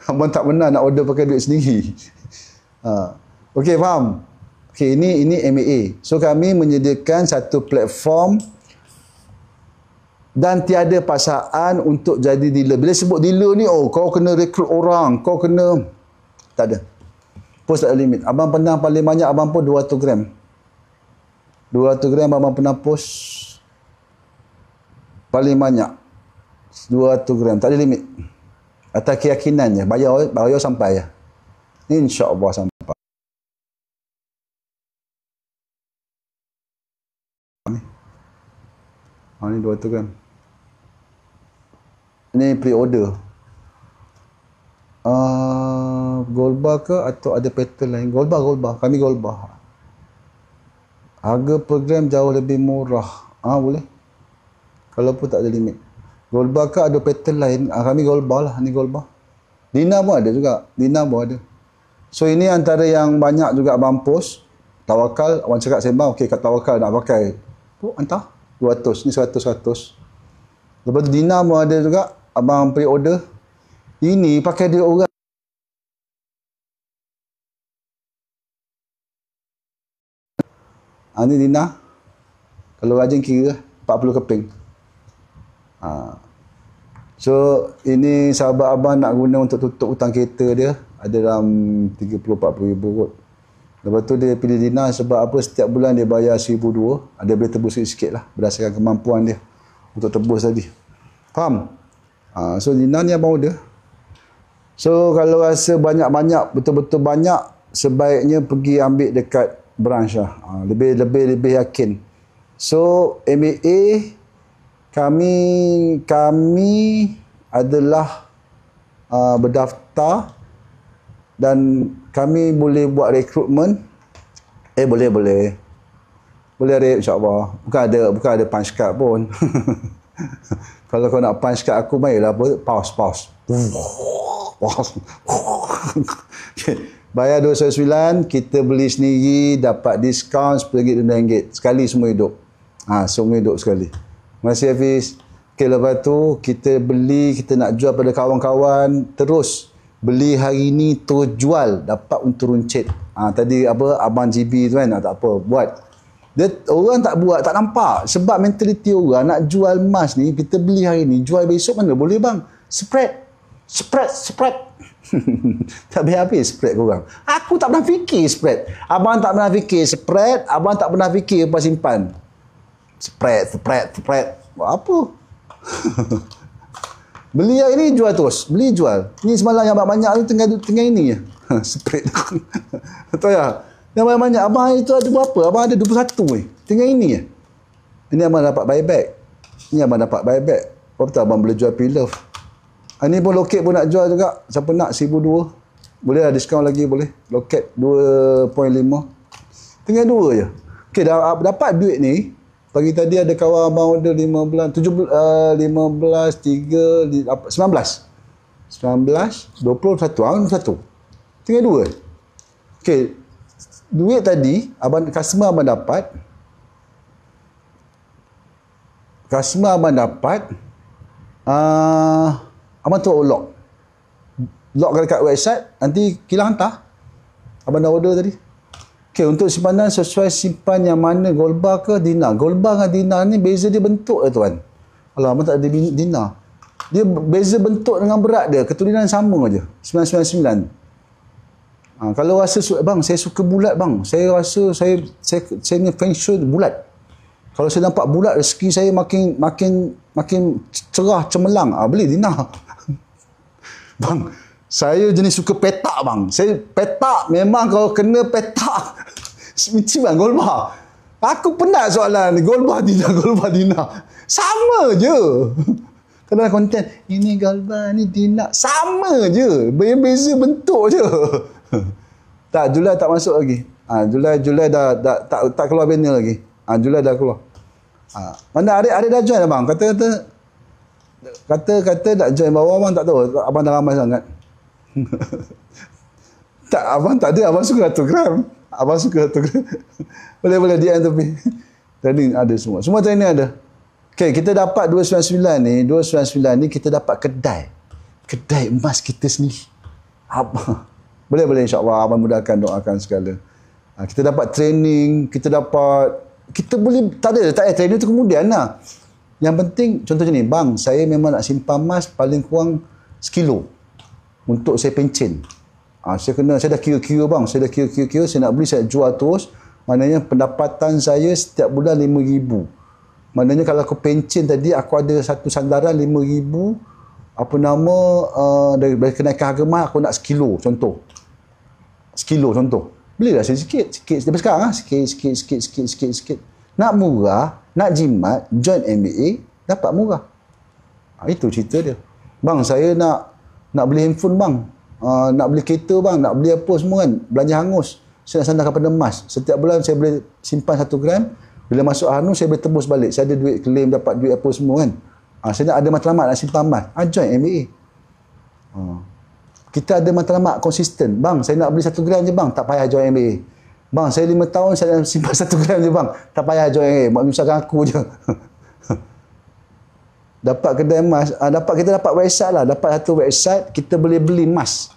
Abang tak pernah nak order pakai duit sendiri. Okey, faham? Okey, ini MAA. So kami menyediakan satu platform dan tiada paksaan untuk jadi dealer. Bila sebut dealer ni, kau kena rekrut orang, kau kena, tak ada. Post tak ada limit. Abang pernah paling banyak abang pun 200 gram. 200 gram abang pernah post paling banyak 200 gram, tak ada limit. Atas keyakinannya, bayar sampai ya. InsyaAllah sampai. Ni 200 gram. Ini pre-order. Gold bar ke atau ada pattern lain? Gold bar. Kami gold bar. Harga per gram jauh lebih murah. Boleh. Kalau pun tak ada limit. Gold bar ke ada pattern lain? Kami gold bar lah. Ni gold bar. Dina pun ada juga. Dina pun ada. So ini antara yang banyak juga abang post. Tawakal. Abang cakap sembang. Okey, kat Tawakal nak pakai. Hantar. 200. Ni 100. Lepas tu Dina pun ada juga. Abang pre-order. Ini pakai duit orang. Ni Dina. Kalau rajin kira 40 keping. So ini sahabat abang nak guna untuk tutup hutang kereta dia. Ada dalam 30-40 ribu kot. Lepas tu dia pilih Dina sebab apa, setiap bulan dia bayar 1,200. Dia boleh tebus sikit lah berdasarkan kemampuan dia untuk tebus tadi. Faham? So Dina ni abang order. So kalau rasa banyak-banyak, betul-betul banyak, sebaiknya pergi ambil dekat branch lah. Lebih yakin. So MAA kami adalah berdaftar dan kami boleh buat rekrutmen. Boleh insya-Allah. Bukan ada punch card pun. Kalau kau nak punch card aku, baiklah pause. Okay. Bayar 299, kita beli sendiri, dapat diskaun RM10 sekali semua hidup. Semua hidup sekali. Terima kasih Hafiz. Okay, lepas tu kita beli, kita nak jual pada kawan-kawan, terus beli hari ni terus jual, dapat untuk runcit. Tadi apa abang GB tu kan, tak apa, buat. Orang tak buat, tak nampak. Sebab mentaliti orang nak jual emas ni, kita beli hari ni, jual besok mana boleh bang? Spread. Tak habis spread korang. Aku tak pernah fikir spread. Abang tak pernah fikir spread. Abang tak pernah fikir apa simpan. Spread. Buat apa? Beli hari ni, jual terus. Beli, jual. Ni semalam yang banyak ni tengah ini je. Spread. Betul ya? Yang banyak. Abang itu ada berapa? Abang ada 21 ni. Tengah ini je. Ini abang dapat buyback. Apa betul abang boleh jual pre-love. Ini pun loket pun nak jual juga. Siapa nak 1,200. Boleh lah diskaun lagi, boleh. Loket 2.5. Tinggal 2 je. Okey, dapat duit ni. Pagi tadi ada kawan abang order 19, 20, 21. Tinggal 2. Okey. Duit tadi, customer abang dapat. Abang tu lock dekat website, nanti kilang hantar. Abang dah order tadi. Okey, untuk simpanan sesuai simpan yang mana, gold bar ke Dina? Gold bar dengan Dina ni beza dia bentuk tuan. Alah, abang tak ada Dina. Dia beza bentuk dengan berat dia, keturunan sama aja. 999. Kalau rasa bang, saya suka bulat bang. Saya rasa saya punya feng shui bulat. Kalau saya nampak bulat, rezeki saya makin cerah, cemerlang. Beli Dina. Bang, saya jenis suka petak bang. Saya petak, memang kalau kena petak. Mesti bang, gold bar. Aku penat soalan ni. Gold bar Dina. Sama je. Kalau konten, ini gold bar, ni Dina. Sama je. Beza bentuk je. Tak, Julai tak masuk lagi. Julai dah tak keluar banner lagi. Julai dah keluar. Mana ada dah join abang? Kata nak join bawah, abang tak tahu. Abang dah ramai sangat. Tak, abang tak ada. Abang suka 100 gram. Boleh DM tapi. Training ada semua. Semua training ada. Okay, kita dapat 299 ni. 299 ni kita dapat kedai emas kita sendiri. Boleh insya-Allah. Abang mudahkan, doakan segala. Kita dapat training. Kita boleh, tak ada training tu kemudian lah. Yang penting, contohnya ni, bang, saya memang nak simpan emas paling kurang sekilo untuk saya pencen. Saya dah kira-kira bang, saya nak beli, saya jual terus. Maknanya pendapatan saya setiap bulan 5,000. Maknanya kalau aku pencen tadi, aku ada satu sandaran 5,000, apa nama, dari kenaikan harga emas, aku nak sekilo contoh. Sekilo contoh. Belilah sikit. Daripada sekarang lah. Sikit. Nak murah, nak jimat, join MBA, dapat murah. Itu cerita dia. Bang, saya nak beli handphone bang. Nak beli kereta bang, nak beli apa semua kan. Belanja hangus. Saya nak sandarkan pada emas. Setiap bulan saya boleh simpan 1 gram. Bila masuk hangus, saya boleh tebus balik. Saya ada duit claim, dapat duit apa semua kan. Saya nak ada matlamat, nak simpan emas. Join MBA. Kita ada matlamat konsisten. Bang, saya nak beli 1 gram je bang. Tak payah join MBA. Bang, saya 5 tahun, saya nak simpan 1 gram je bang. Tak payah join MBA. Mak menyusahkan aku je. Dapat kedai emas. Kita dapat website lah. Dapat satu website, kita boleh beli emas.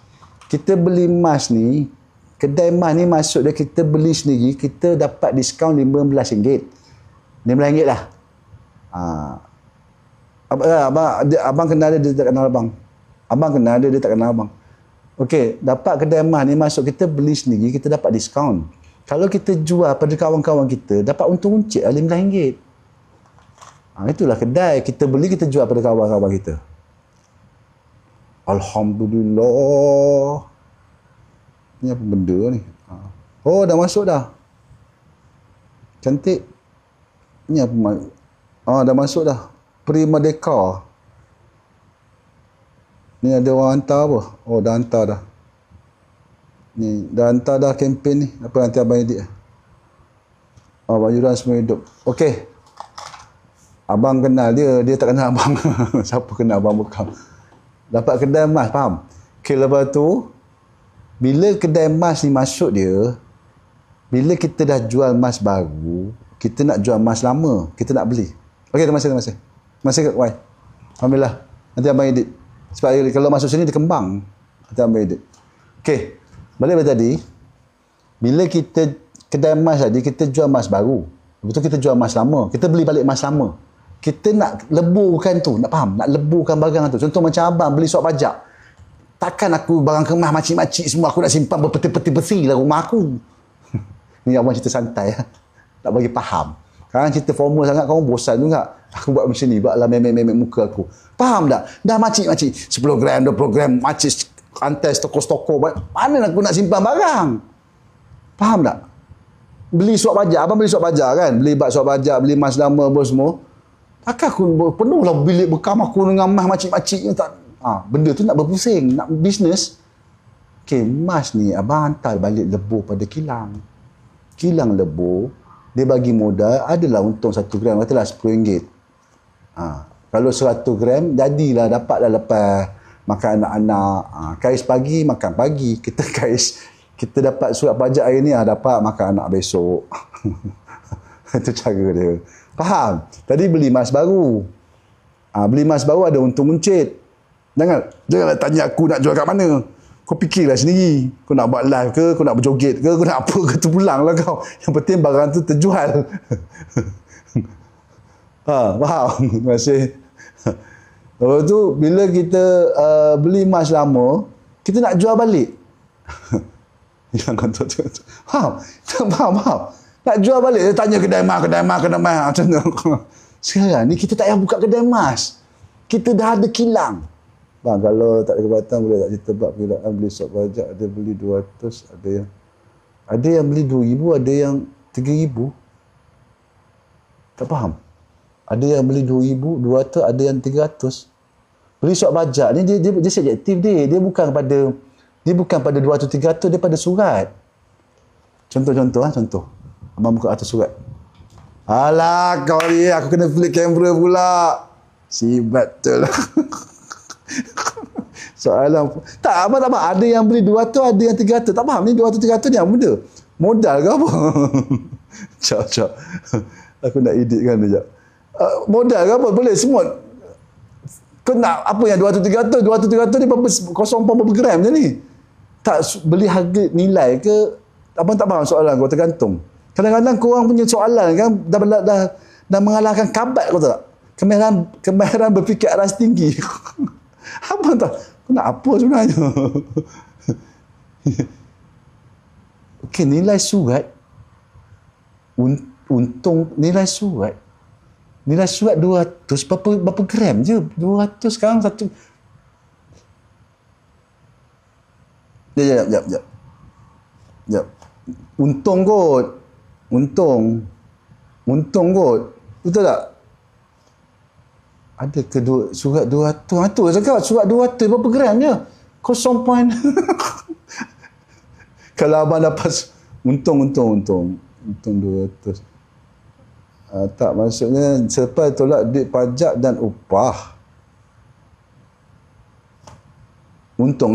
Kita beli emas ni, kedai emas ni masuk dia, kita beli sendiri, kita dapat diskaun RM15. RM15 lah. Abang kenal dia tak kenal abang. Abang kenal dia tak kenal abang. Okey, dapat kedai emas ni masuk, kita beli sendiri, kita dapat diskaun. Kalau kita jual pada kawan-kawan kita, dapat untung uncit RM15. Itulah kedai. Kita beli, kita jual pada kawan-kawan kita. Alhamdulillah. Ni apa benda ni? Oh, dah masuk dah. Cantik. Ni apa? Dah masuk dah. Prima Deka. Ni ada orang hantar apa? Oh, dah hantar dah. Ni, dah hantar dah kempen ni. Apa nanti abang edit? Baju dan semua hidup. Okey. Abang kenal dia tak kenal abang. Siapa kenal abang bukan? Dapat kedai emas, faham? Okay, lepas tu, bila kedai emas ni masuk dia, bila kita dah jual emas baru, kita nak jual emas lama, kita nak beli. Okey, terima kasih. Terima kasih, Wai. Alhamdulillah. Nanti abang edit. Sebab kalau masuk sini, dia kembang. Nanti abang edit. Okey, balik pada tadi, bila kita kedai emas tadi, kita jual emas baru. Lepas tu kita jual emas lama. Kita beli balik emas lama. Kita nak leburkan tu, nak faham? Nak leburkan barang tu. Contoh macam abang beli suap pajak. Takkan aku barang kemas makcik-makcik semua aku nak simpan berpeti-peti besi dalam rumah aku. Ni abang cerita santai. Tak bagi faham. Sekarang cerita formal sangat, kau bosan juga. Aku buat macam ni, buatlah memek-memek muka aku. Faham tak? Dah makcik-makcik. 10 gram, 20 gram, makcik antai toko-toko. Mana aku nak simpan barang? Faham tak? Beli suap pajak. Abang beli suap pajak kan? Beli bak suap pajak, beli emas lama apa semua. Takkan aku penuhlah bilik bekam aku dengan emas makcik-makcik. Benda tu nak berpusing, nak bisnes. Okey, emas ni abang hantar balik lebur pada kilang. Kilang lebur, dia bagi modal, adalah untung 1 gram, katalah RM10. Kalau 100 gram, jadilah, dapatlah lepas makan anak-anak. Kais pagi, makan pagi. Kita dapat surat pajak hari ni, dapat makan anak besok. Itu cara dia. Faham? Tadi beli emas baru. Beli emas baru ada untung muncit. Janganlah tanya aku nak jual kat mana. Kau fikirlah sendiri. Kau nak buat live ke, kau nak berjoget ke, kau nak apa ke, tu pulanglah kau. Yang penting barang tu terjual. Faham? Terima kasih. Lepas tu, bila kita beli emas lama, kita nak jual balik. Jangan tu. Faham? Nak jual balik, dia tanya kedai emas. Macam tu. Sekarang ni kita tak payah buka kedai emas. Kita dah ada kilang. Bang, kalau tak ada kebatan boleh tak cerita bab kilang beli suap pajak, ada beli 200, ada yang beli 2,000, ada yang 3,000. Tak faham? Ada yang beli 2,000, 200, ada yang 300. Beli suap pajak ni dia subjektif dia. Dia bukan pada 200, 300, dia pada surat. Contoh. Abang buka atas surat. Alah, kau ni, aku kena flip kamera pula. Sibat tu lah. Soalan. Tak, abang tak faham. Ada yang beli 200, ada yang 300. Tak faham ni 200, 300 ni apa benda? Modal ke apa? Cak. Aku nak editkan dia sekejap. Modal ke apa? Boleh semua. Kau nak apa yang 200, 300? 200, 300 ni berapa gram je ni? Tak, beli harga nilai ke? Abang tak faham soalan kau, tergantung. Kadang-kadang korang punya soalan kan dah mengalahkan kabat, kau tahu tak? Kemahiran berfikir aras tinggi. Abang tak, kau nak apa sebenarnya? Okey, nilai surat, untung nilai surat Nilai surat 200 berapa gram je? 200 sekarang satu. Jap. Untung kot. Untung kot. Betul tak? Ada ke surat 200? Itu saya cakap surat 200 berapa gram je? 0 point. Kalau abang dapat untung 200. Tak, maksudnya selepas tolak duit pajak dan upah. Untung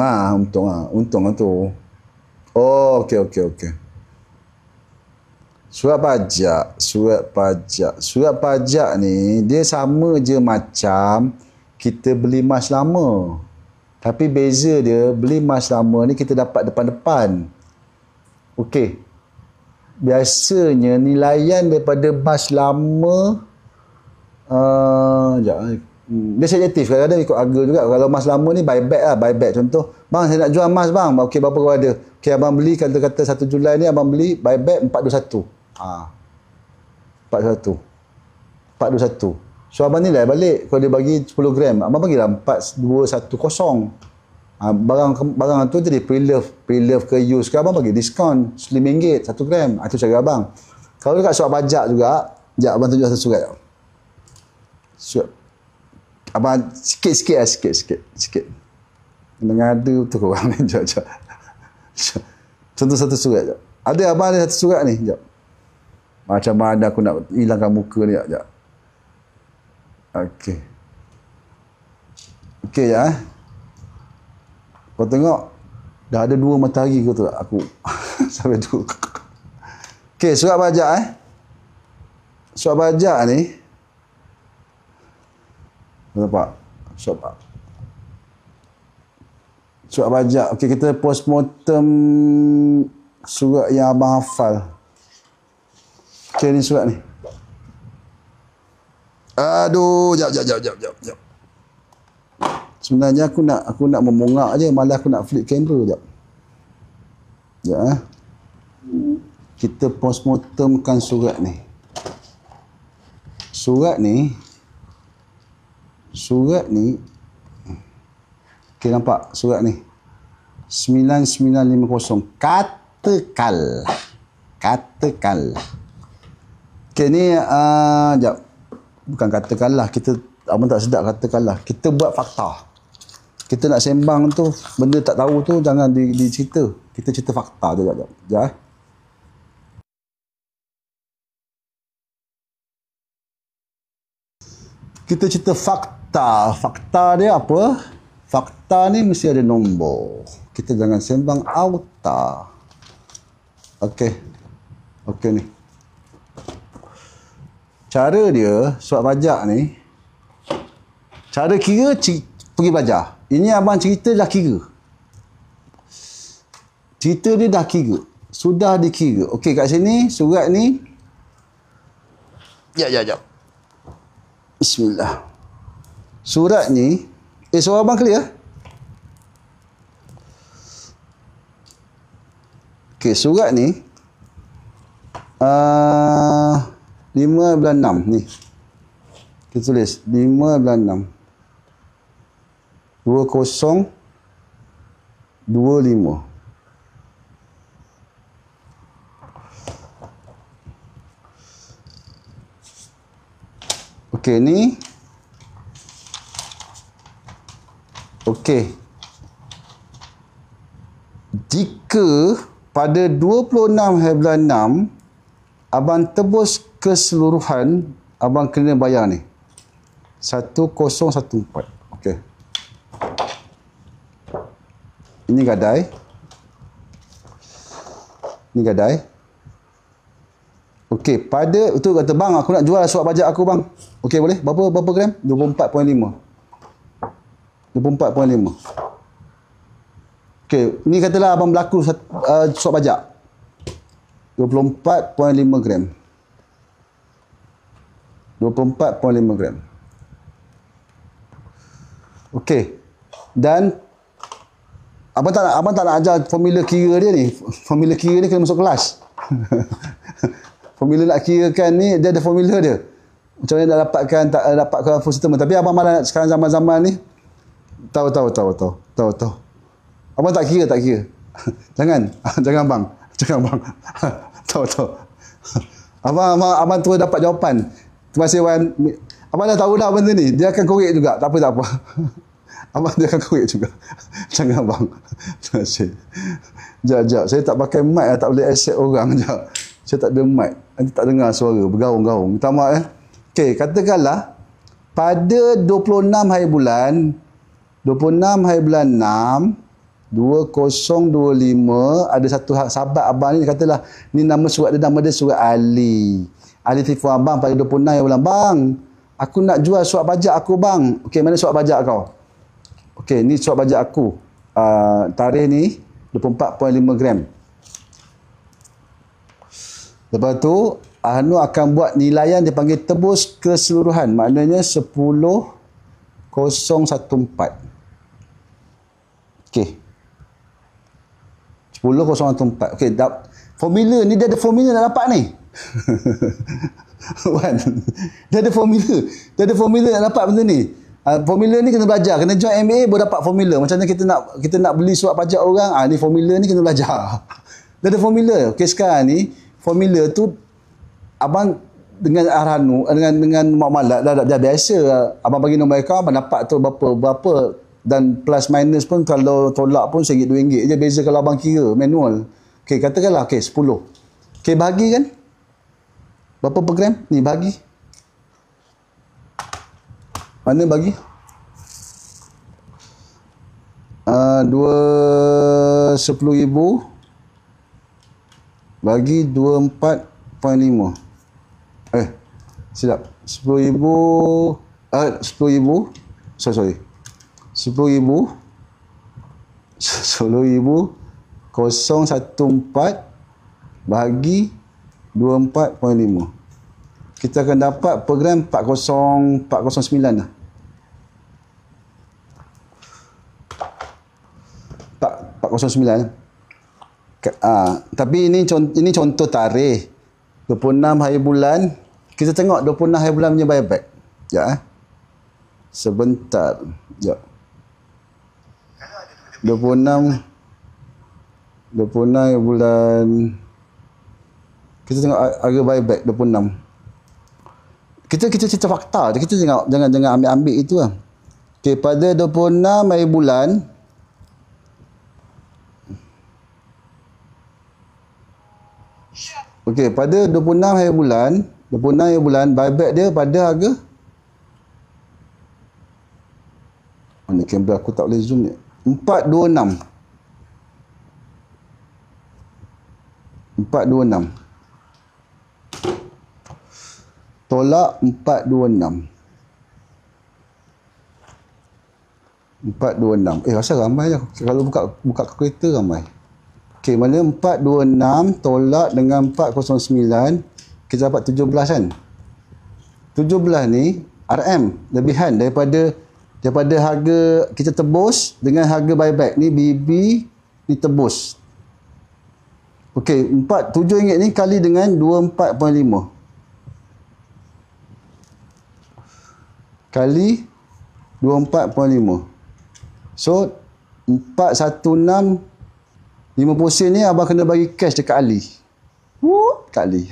tu. Oh, okey. Surat pajak ni dia sama je macam kita beli mas lama. Tapi beza dia, beli mas lama ni kita dapat depan-depan. Okey. Biasanya nilaian daripada mas lama dia selektif. Kadang-kadang ikut harga juga. Kalau mas lama ni buyback contoh. Bang, saya nak jual mas bang. Okey, berapa kau ada? Okey, abang beli kata 1 Julai ni abang beli buyback 421. 421. So abang nilai balik. Kalau dia bagi 10 gram, abang bagilah 4210. Barang tu jadi pre-love ke use ke, abang bagi diskaun RM5 1 gram. Itu cara abang. Kalau dekat surat pajak juga, sekejap abang tunjuk satu surat. Abang sikit. Mengada betul korang ni. Sekejap. Contoh satu surat je. Abang ada satu surat ni. Sekejap. Macam mana aku nak hilangkan muka ni. Sekejap. Okey ya. Kau tengok, dah ada 2 matahari kau tu aku. Sampai 2. Okey, surat pajak Surat pajak ni. Nampak? Surat pajak. Okey, kita postmortem surat yang abang hafal. Okey, ni surat ni. Aduh, jap. Sebenarnya aku nak memongak je, malah aku nak flip kamera jap. Kita postmortemkan surat ni. Surat ni. Okey, nampak surat ni. 9950. Katakanlah. Okey, ni jap. Bukan katakanlah, abang tak sedap katakanlah. Kita buat fakta. Kita nak sembang tu, benda tak tahu tu jangan dicerita. Kita cerita fakta je. Sekejap. Kita cerita fakta. Fakta dia apa? Fakta ni mesti ada nombor. Kita jangan sembang auta. Okey ni. Cara dia, surat pajak ni, cara kira pergi belajar. Ini abang cerita dah kira. Cerita dia dah kira. Sudah dikira. Okey, kat sini surat ni. Jap. Bismillah. Surat ni. Suara abang clear? Okey, surat ni. 5/6 ni. Kita tulis 5/6. 2025. Okey, ni. Okey. Jika pada 26/6 abang tebus keseluruhan, abang kena bayar ni. 1014. Okey. Ini gadai. Okey, pada itu kata bang, aku nak jual surat pajak aku bang. Okey, boleh? Berapa gram? 24.5. Okey, ni katalah abang berlaku surat pajak. 24.5 gram. 24.5 gram. Okey. Dan abang tak nak ajar formula kira dia ni. Formula kira ni kena masuk kelas. Formula nak kirakan ni dia ada formula dia. Macam mana nak dapatkan dapatkan full settlement. Tapi abang malah sekarang zaman-zaman ni tahu. Abang tak kira. Jangan bang. Tahu. Abang terus dapat jawapan. Terima kasih Wan. Abang dah tahu dah benda ni. Dia akan korek juga. Tak apa. Abang dia akan korek juga. Jangan bang. Terima kasih. Sekejap. Saya tak pakai mic lah. Tak boleh accept orang. Sekejap. Saya tak ada mic. Nanti tak dengar suara. Bergaung-gaung. Minta maaf Okey, katakanlah pada 26 hari bulan 6 2025 ada satu sahabat abang ni katalah ni nama surat dia, nama dia surat Ali telefon abang pada 26 hari bulan. Bang, aku nak jual surat pajak aku bang. Okey, mana surat pajak kau? Okey, ni surat pajak aku. Tarikh ni 24.5 gram. Lepas tu Anu akan buat nilaian dipanggil tebus keseluruhan. Maknanya 10,014. Okey. 10,014. Okey, formula ni dia ada formula nak dapat ni. Wan. Dia ada formula nak dapat benda ni. Formula ni kena belajar, kena join MA baru dapat formula. Macam mana kita nak beli surat pajak orang, ni formula ni kena belajar. Dia ada formula. Okey, sekarang ni formula tu abang dengan Arhanu dengan Mak Malak dah biasa. Abang bagi nombor akaun, abang dapat tu berapa dan plus minus pun kalau tolak pun RM1 RM2 je beza kalau abang kira manual. Okey, katakanlah 10. Okey, bagi kan berapa per gram ni, bagi mana bagi 10,000 bagi 24.5. Silap. 10,000 sorry. 10,000 014 bagi 24.5. Kita akan dapat per gram 409 lah. 409. Tapi ini contoh tarikh 26 hari bulan. Kita tengok 26 hari bulan punya buyback. Ya. Sebentar. Ya. 26 hari bulan. Kita tengok harga buyback 26. Kita cerita fakta. Kita jangan ambil itu lah. Okey, pada 26 hari bulan Okey, pada 26 hari bulan buyback dia pada harga mana kamera aku tak boleh zoom ni. 426. Tolak 426. Rasa ramai je. Kalau buka kalkulator ramai. Okey, mana 426 tolak dengan 409, kita dapat 17 kan. 17 ni RM lebihan daripada harga kita tebus dengan harga buyback. Ni BB, ni tebus. Okey, RM7 ni kali dengan 24.5 kali 24.5. So 416 50% ni abang kena bagi cash dekat Ali. Dekat Ali.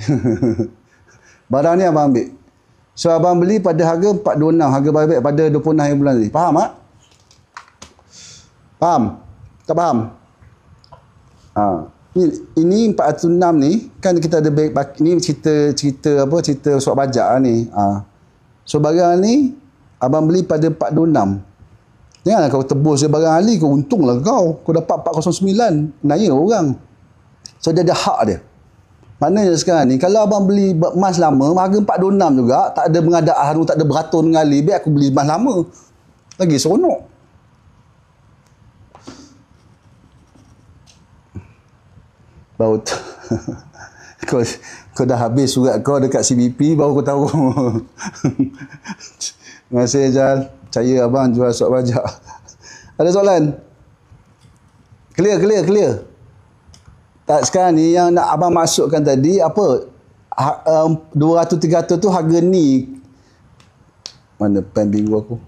Barang ni abang ambil. So abang beli pada harga 426, harga buyback pada 26 hari bulan ni. Faham tak? Faham? Tak faham? Ini 406 ni kan kita ada ni cerita surat pajak ni. So barang ni abang beli pada 426. Janganlah kau tebus dia barang Ali, kau untunglah kau dapat 409, naya orang. So dia ada hak dia. Maknanya sekarang ni kalau abang beli emas lama harga 426 juga, tak ada mengadap haru, tak ada beratur dengan Ali, biar aku beli emas lama lagi seronok. Baru kau dah habis surat kau dekat CBP baru kau tahu. Terima kasih Jal. Percaya abang jual surat pajak. Ada soalan? Clear. Tak, sekarang ni yang nak abang masukkan tadi apa? 200-300 tu harga ni. Mana pen biru aku?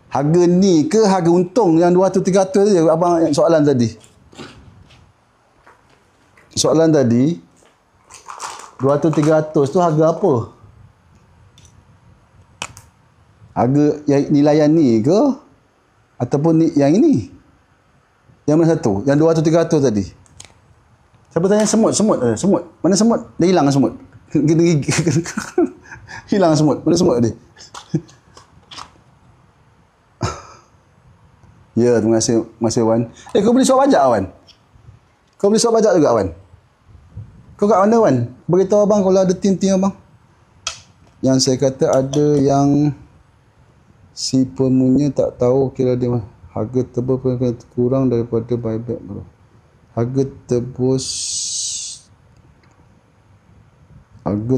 Harga ni ke harga untung yang 200-300 je abang soalan tadi? Soalan tadi 200-300 tu harga apa? Harga yang nilaian ni ke? Ataupun yang ini? Yang mana satu? Yang 200-300 tadi? Siapa tanya semut? Semut. Mana semut? Dia hilang semut. Hilang semut. Mana semut tadi? Ya, terima kasih Wan. Kau beli suap pajak Wan? Kau beli suap pajak juga Wan? Kau kat mana Wan? Beritahu abang kalau ada tim-tim abang. Yang saya kata ada yang si pemunya tak tahu kira dia harga tebus kurang daripada buyback bro. Harga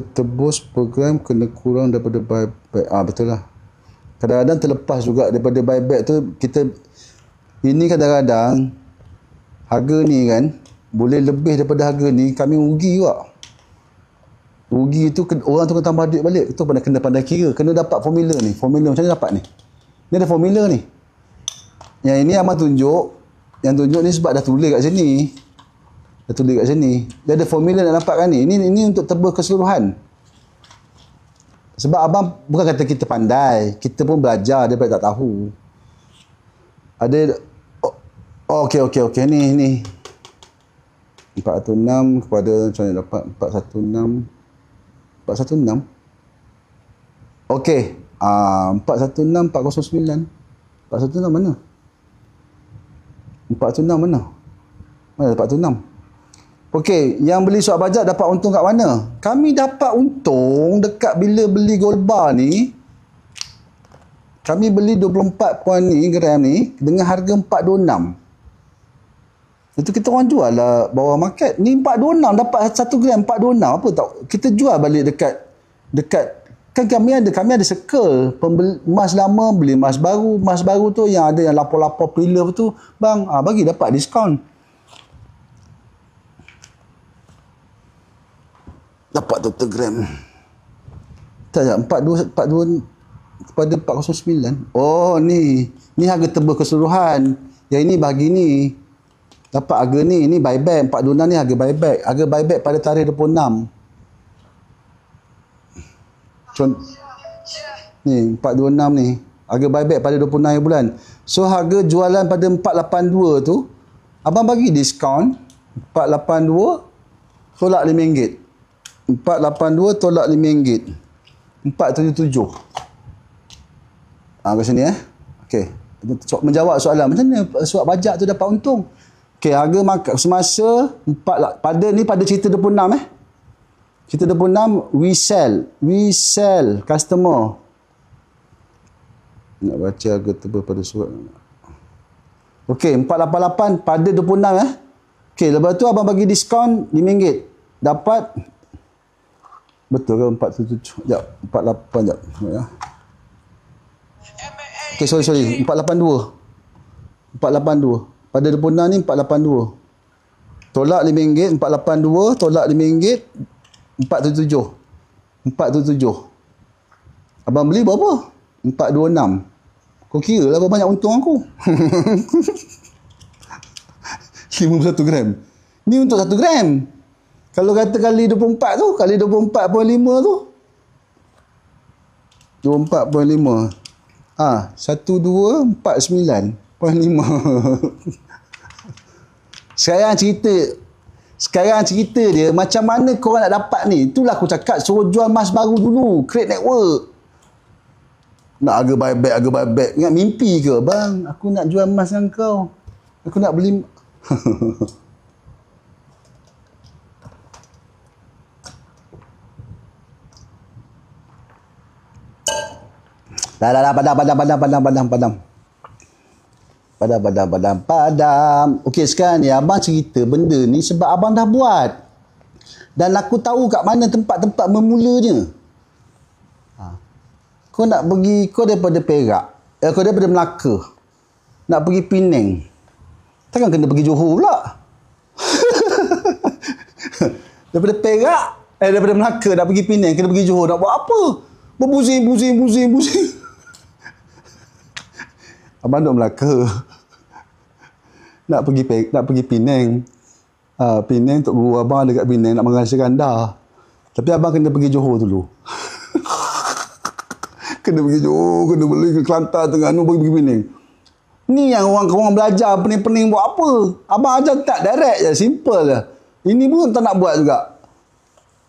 tebus program kena kurang daripada buyback. Betul lah. Kadang-kadang terlepas juga daripada buyback tu kita ini kadang-kadang harga ni kan boleh lebih daripada harga ni kami rugi juga. Rugi tu orang tu kena tambah duit balik. Tu kena pandai kira. Kena dapat formula ni. Formula macam mana dapat ni? Ni ada formula ni. Yang ini abang tunjuk. Yang tunjuk ni sebab dah tulis kat sini. Dia ada formula nak dapatkan ni. Ini untuk tebus keseluruhan. Sebab abang bukan kata kita pandai. Kita pun belajar daripada tak tahu. Ada okey. Ni. 406 kepada macam mana dapat 416. Okey. 416 409. 416 mana? 416 mana? Mana 416? Okey, yang beli suap pajak dapat untung kat mana? Kami dapat untung dekat bila beli gold bar ni. Kami beli 24 gram ni dengan harga 426. Itu kita orang jual lah bawah market. Ni 426 dapat 1 gram 426. Apa tak? Kita jual balik dekat kan kami ada circle pembeli emas lama beli emas baru. Emas baru tu yang ada yang lapor-lapor preloved tu, bang, bagi dapat diskaun. Dapat 1 gram. Tak 42 kepada 409. Oh ni harga tebus keseluruhan. Yang ini bagi ni. Dapat harga ni buyback 426 ni harga buyback. Harga buyback pada tarikh 26. Ni 426 ni. Harga buyback pada 26 bulan. So harga jualan pada 482 tu abang bagi diskaun 482 tolak RM5. 482 tolak RM5. 477. Kat sini Okey. Menjawab soalan macam mana suap pajak tu dapat untung. Okey, harga semasa pada cerita 26 Cerita 26 we sell customer. Nak baca harga tebus pada surat. Okey, 488 pada 26 Okey, lepas tu abang bagi diskaun RM5. Dapat betul ke 477? Sekejap, 48 sekejap. Okey, sorry. 482. Pada 26 ni 482. Tolak RM5. 482 tolak RM5. 477. Abang beli berapa? 426. Kau kira lah berapa banyak untung aku. 51 gram. Ni untuk 1 gram. Kalau kata kali 24 tu, kali 24.5 tu. 24.5. 1249.5. Sekarang cerita dia macam mana korang nak dapat ni. Itulah aku cakap suruh jual emas baru dulu. Create network. Nak harga buyback. Ingat mimpi ke? Bang, aku nak jual emas dengan kau. Aku nak beli. Dah, padam. Okey, sekarang ni abang cerita benda ni sebab abang dah buat. Dan aku tahu kat mana tempat-tempat memulanya. Kau nak pergi, kau daripada Perak, kau daripada Melaka, nak pergi Penang. Takkan kena pergi Johor pula. Daripada Perak, daripada Melaka nak pergi Penang, kena pergi Johor. Nak buat apa? Berpusing. Abang duk Melaka. Nak pergi Penang. Penang untuk guru abang dekat Penang nak mengasih ganda. Tapi abang kena pergi Johor dulu. Kena pergi Johor, kena beli ke Kelantan, Terengganu, pergi Penang. Ni yang orang belajar pening-pening buat apa? Abang ajar tak direct je, simple je. Ini pun tak nak buat juga.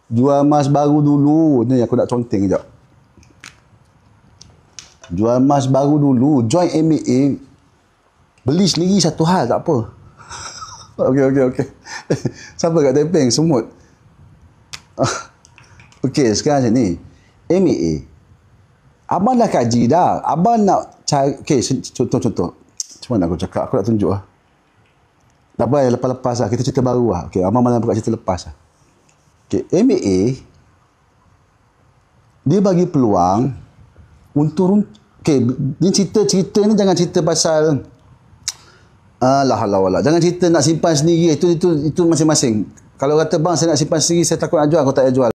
Jual emas baru dulu. Ni aku nak conteng sekejap. Jual emas baru dulu. Join MAA. Beli sendiri satu hal, tak apa. Okey. Siapa kat Taiping? Semut. Okey, sekarang macam ni. MAA. Abang dah kaji dah. Abang nak cari... Okey, contoh. Macam mana aku cakap? Aku nak tunjuk lah. Tak apa, lepas-lepas lah. Kita cerita baru lah. Okey, abang malam buka cerita lepas lah. Okey, MAA, dia bagi peluang untuk... Okey, ni cerita ni jangan cerita pasal... Jangan cerita nak simpan sendiri. Itu masing-masing. Kalau kata bang saya nak simpan sendiri, saya takut nak jual, aku tak payah jual.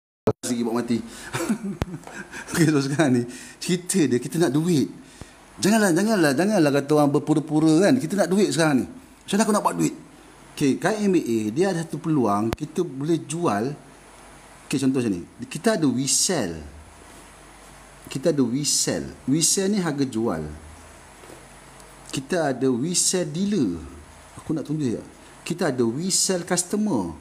Sendiri buat mati. Okey, so sekarang ni cerita dia, kita nak duit. Janganlah kata orang berpura-pura kan. Kita nak duit sekarang ni. Macam mana aku nak buat duit? Okey, kat MAA dia ada satu peluang kita boleh jual. Okey, contoh macam ni. Kita ada resell. Resell ni harga jual. Kita ada resell dealer. Aku nak tunjuk ya. Kita ada resell customer.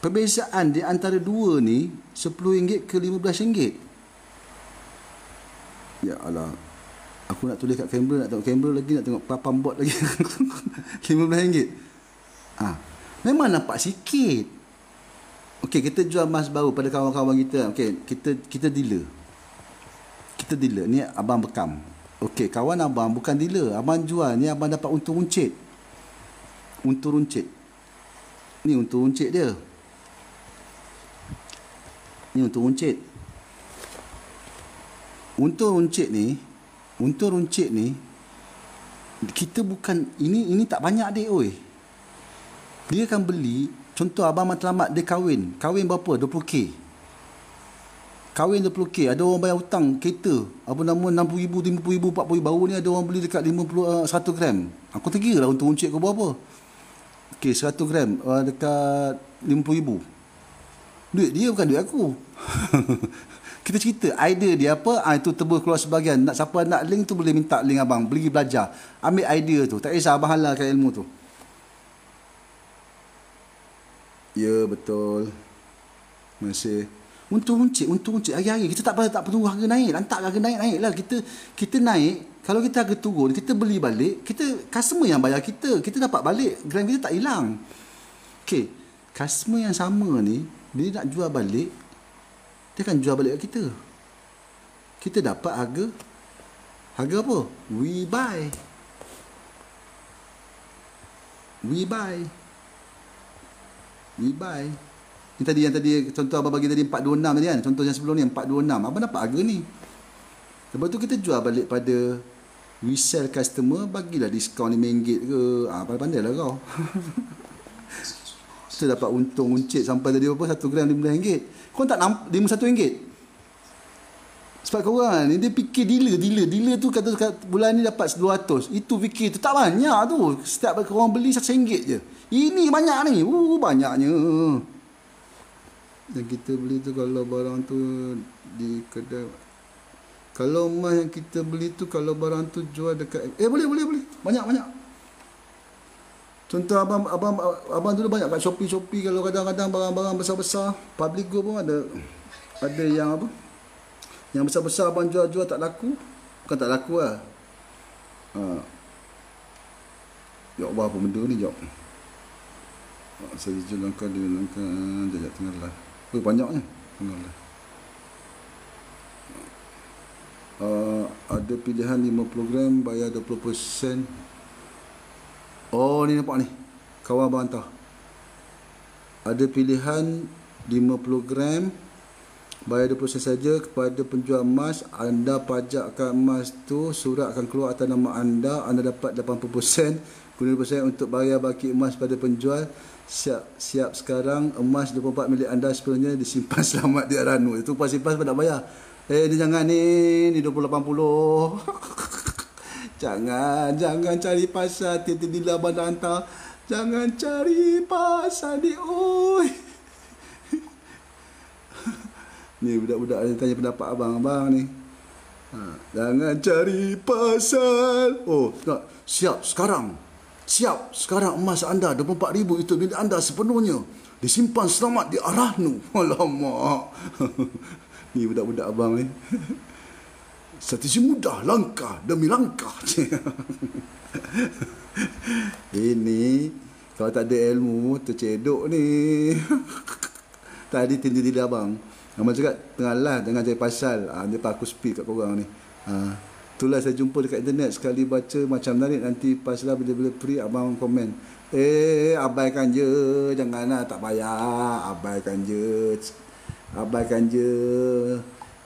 Perbezaan di antara dua ni RM10 ke RM15. Ya Allah. Aku nak tulis kat kamera, nak tengok kamera lagi, nak tengok papan bot lagi. RM15. Memang nampak sikit. Okey, kita jual emas baru pada kawan-kawan kita. Okey, kita dealer. Ni abang bekam. Okey, kawan abang bukan dealer. Abang jual ni, abang dapat untung runcit. Ni untung runcit dia. Untung runcit ni kita bukan ini tak banyak dik oi. Dia akan beli, contoh abang matlamat dia kahwin berapa? 20k. Kahwin 20k, ada orang bayar hutang kereta apa nama 60,000, 50,000, 40,000. Baru ni ada orang beli dekat 100 gram. Aku terkira lah untung runcit kau berapa. Okey, 100 gram dekat 50,000. Duit dia bukan duit aku. Kita cerita idea dia apa, itu tebus keluar sebahagian. Siapa nak link tu boleh minta link abang, pergi belajar, ambil idea tu, tak kisah abang halalkan ilmu tu. Ya, betul. Masih untung runcit. Hari-hari kita tak perlu harga naik, lantak harga naik lah. Kita naik, kalau kita harga turun, kita beli balik, kita customer yang bayar kita dapat balik, gram kita tak hilang. Okey, customer yang sama ni bila nak jual balik, dia akan jual balik kat kita. Kita dapat harga apa? We buy. Yang tadi contoh abang bagi tadi 426 tadi kan. Contoh yang sebelum ni 426. Abang dapat harga ni. Lepas tu kita jual balik pada resell customer, bagilah diskaun RM5 ke. Pandai-pandai lah kau. Kita dapat untung runcit sampai tadi berapa? 1 gram RM15. Kau tak nampak RM51. Sebab korang ni dia fikir dealer tu kata bulan ni dapat 200. Itu fikir tu tak banyak tu. Setiap korang beli RM1 je. Ini banyak ni. Banyaknya. Yang kita beli tu kalau barang tu di kedai, kalau emas yang kita beli tu kalau barang tu jual dekat boleh banyak. Contoh abang dulu banyak kat Shopee kalau kadang-kadang barang-barang besar-besar Public Go pun ada yang apa, yang besar-besar abang jual tak laku, bukan tak laku lah. Ya Allah, apa benda ni jap. Saya jual langkah jajak tengah lah. Banyaknya tengah lah. Ada pilihan 50 gram bayar 20%. Oh, ni nampak ni. Kawan abang hantar. Ada pilihan 50 gram Bayar 20% saja kepada penjual emas. Anda pajakkan emas tu, surat akan keluar atas nama anda. Anda dapat 80%. Guna 20% untuk bayar baki emas pada penjual. Siap sekarang. Emas 24 milik anda sepenuhnya disimpan selamat di Aranu. Itu pas simpan sebab nak bayar. Ni jangan ni 2080. Jangan cari pasal tiba-tiba abang dah hantar. Jangan cari pasal ni, oi. Ni budak-budak ada tanya pendapat abang ni. Jangan cari pasal. Oh, tak. Siap sekarang emas anda 24,000 itu milik anda sepenuhnya. Disimpan selamat di Arahnu. Alamak. Ni budak-budak abang ni. Strategi mudah, langkah demi langkah. Ini kalau tak ada ilmu tercedok ni. Tadi tinju diri abang. Abang cakap tengah live dengan cari pasal. Dia aku speak kat korang ni. Itulah saya jumpa dekat internet. Sekali baca macam menarik. Nanti pas lah bila-bila free abang komen. Abaikan je. Janganlah tak payah. Abaikan je.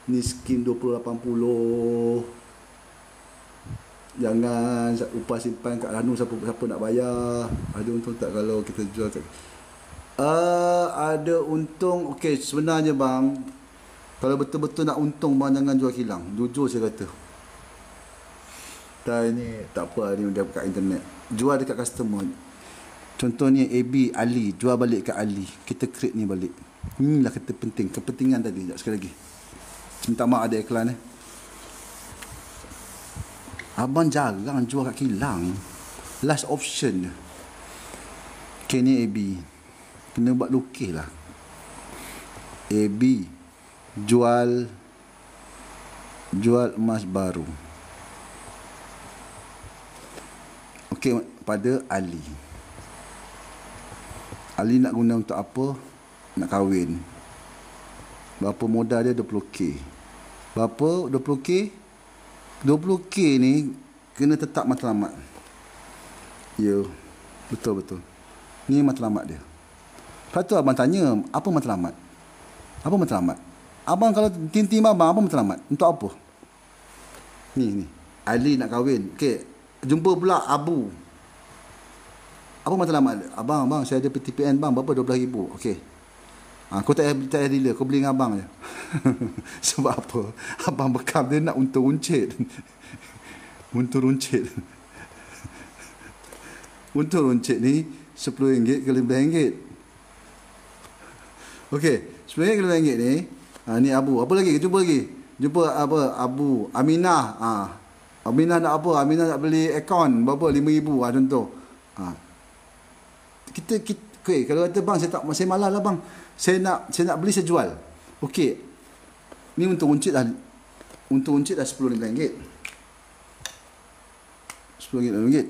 Ni skim 2080. Jangan upah simpan kat Ranu siapa nak bayar. Ada untung tak kalau kita jual kat ada untung. Okey, sebenarnya bang, kalau betul-betul nak untung bang, jangan jual kilang. Jujur saya kata. Dah ni tak apa ni dia kat internet. Jual dekat customer. Contohnya AB Ali, jual balik kat Ali. Kita create ni balik. Inilah kata penting, kepentingan tadi. Sekali lagi. Minta maaf ada iklan ni. Abang jarang jual kat kilang. Last option. Okay, ni AB. Kena buat lukis lah. AB jual emas baru. Okey, pada Ali. Ali nak guna untuk apa? Nak kahwin. Berapa modal dia? 20k. Berapa 20k? 20k ni kena tetap matlamat. Ya, betul. Ni matlamat dia. Lepas tu abang tanya, apa matlamat? Apa matlamat? Abang kalau tim abang, apa matlamat? Untuk apa? Ni. Ali nak kahwin. Okey, jumpa pula Abu. Apa matlamat? Abang, saya ada PTPN bang, berapa? 12,000. Okey. Kau tak payah dealer, kau beli dengan abang je. Sebab apa? Abang bekam dia nak untung runcit. Untung runcit ni RM10 ke RM15. Okey, RM10 ke RM15 ni. Ni Abu. Apa lagi? Jumpa lagi. Jumpa apa? Abu. Aminah. Aminah nak apa? Aminah nak beli akaun. Berapa? RM5,000 contoh. Kita okay, kalau kata bang saya malas lah bang. Saya nak beli, saya jual. Okey. Ni untung runcit dah. Untung runcit dah RM10. RM10.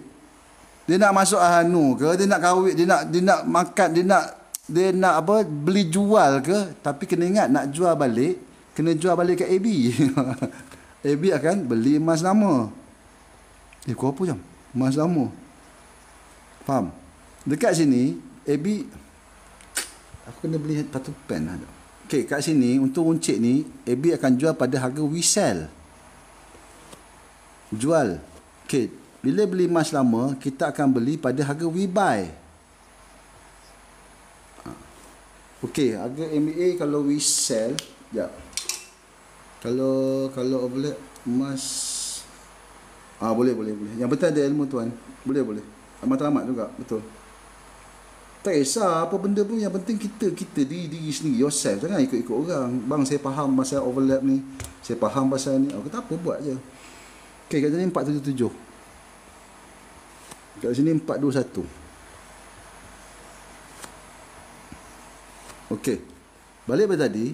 Dia nak masuk Ahanu ke, dia nak kahwin, dia nak makan, dia nak apa, beli jual ke, tapi kena ingat nak jual balik, kena jual balik kat AB. AB akan beli emas lama. Kau apa jam? Emas lama. Faham? Dekat sini AB aku kena beli satu pen ada. Okey, kat sini untuk runcit ni AB akan jual pada harga resell. Jual. Okey, bila beli emas lama, kita akan beli pada harga we buy. Okey, harga MBA kalau we sell, jap. Kalau boleh emas boleh. Yang penting ada ilmu tuan. Boleh. Amat juga, betul. Tak kisah apa benda pun, yang penting kita diri sendiri, yourself. Jangan ikut orang. Bang, saya faham pasal overlap ni. Saya faham pasal ni. Aku tak apa, buat je. Okey, kat sini 477. Kat sini 421. Okey. Balik pada tadi,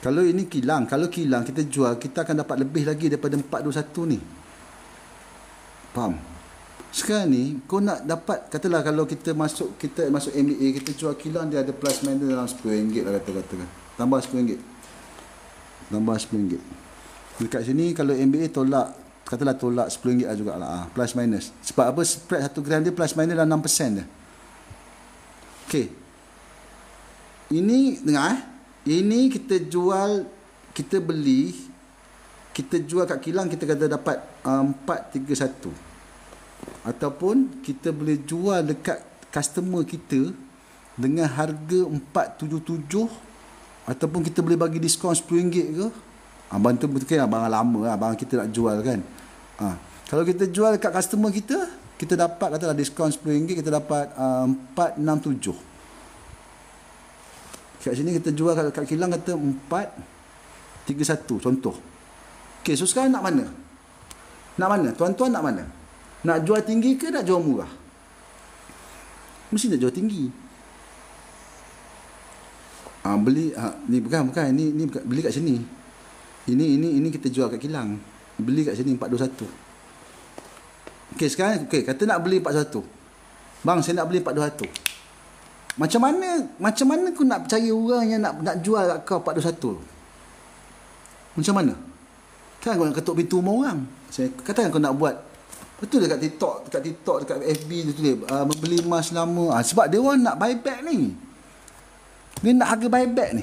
kalau ini kilang, kita jual, kita akan dapat lebih lagi daripada 421 ni. Faham? Sekarang ni kau nak dapat, katalah kalau kita masuk MBA, kita jual kilang, dia ada plus minus dalam RM10 lah katakan. Tambah RM10. Dekat sini kalau MBA tolak RM10 lah jugalah, plus minus. Sebab apa? Spread 1 gram dia plus minus dalam 6% dia. Okey. Ini dengar Ini kita jual, kita beli, kita jual kat kilang, kita kata dapat 431. Ataupun kita boleh jual dekat customer kita dengan harga 477, ataupun kita boleh bagi diskaun RM10 ke. Abang tu betul kan, abang lama lah, abang kita nak jual kan. Kalau kita jual dekat customer kita, kita dapat katalah diskaun RM10, kita dapat 467. Kat sini kita jual kat kilang kata 431 contoh. Okey, so sekarang nak mana? Nak mana? Tuan-tuan nak mana? Nak jual tinggi ke nak jual murah? Mesti nak jual tinggi. Beli ni bukan ni beli kat sini. Ini kita jual kat kilang. Beli kat sini 421. Okey, sekarang kata nak beli 421. Bang, saya nak beli 421. Macam mana kau nak percaya orang yang nak jual kat kau 421? Macam mana? Kan kau nak ketuk pintu rumah orang. Saya katakan kau nak buat. Betul dekat TikTok, dekat FB tu tulis membeli emas lama. Sebab dia orang nak buyback ni. Dia nak harga buyback ni.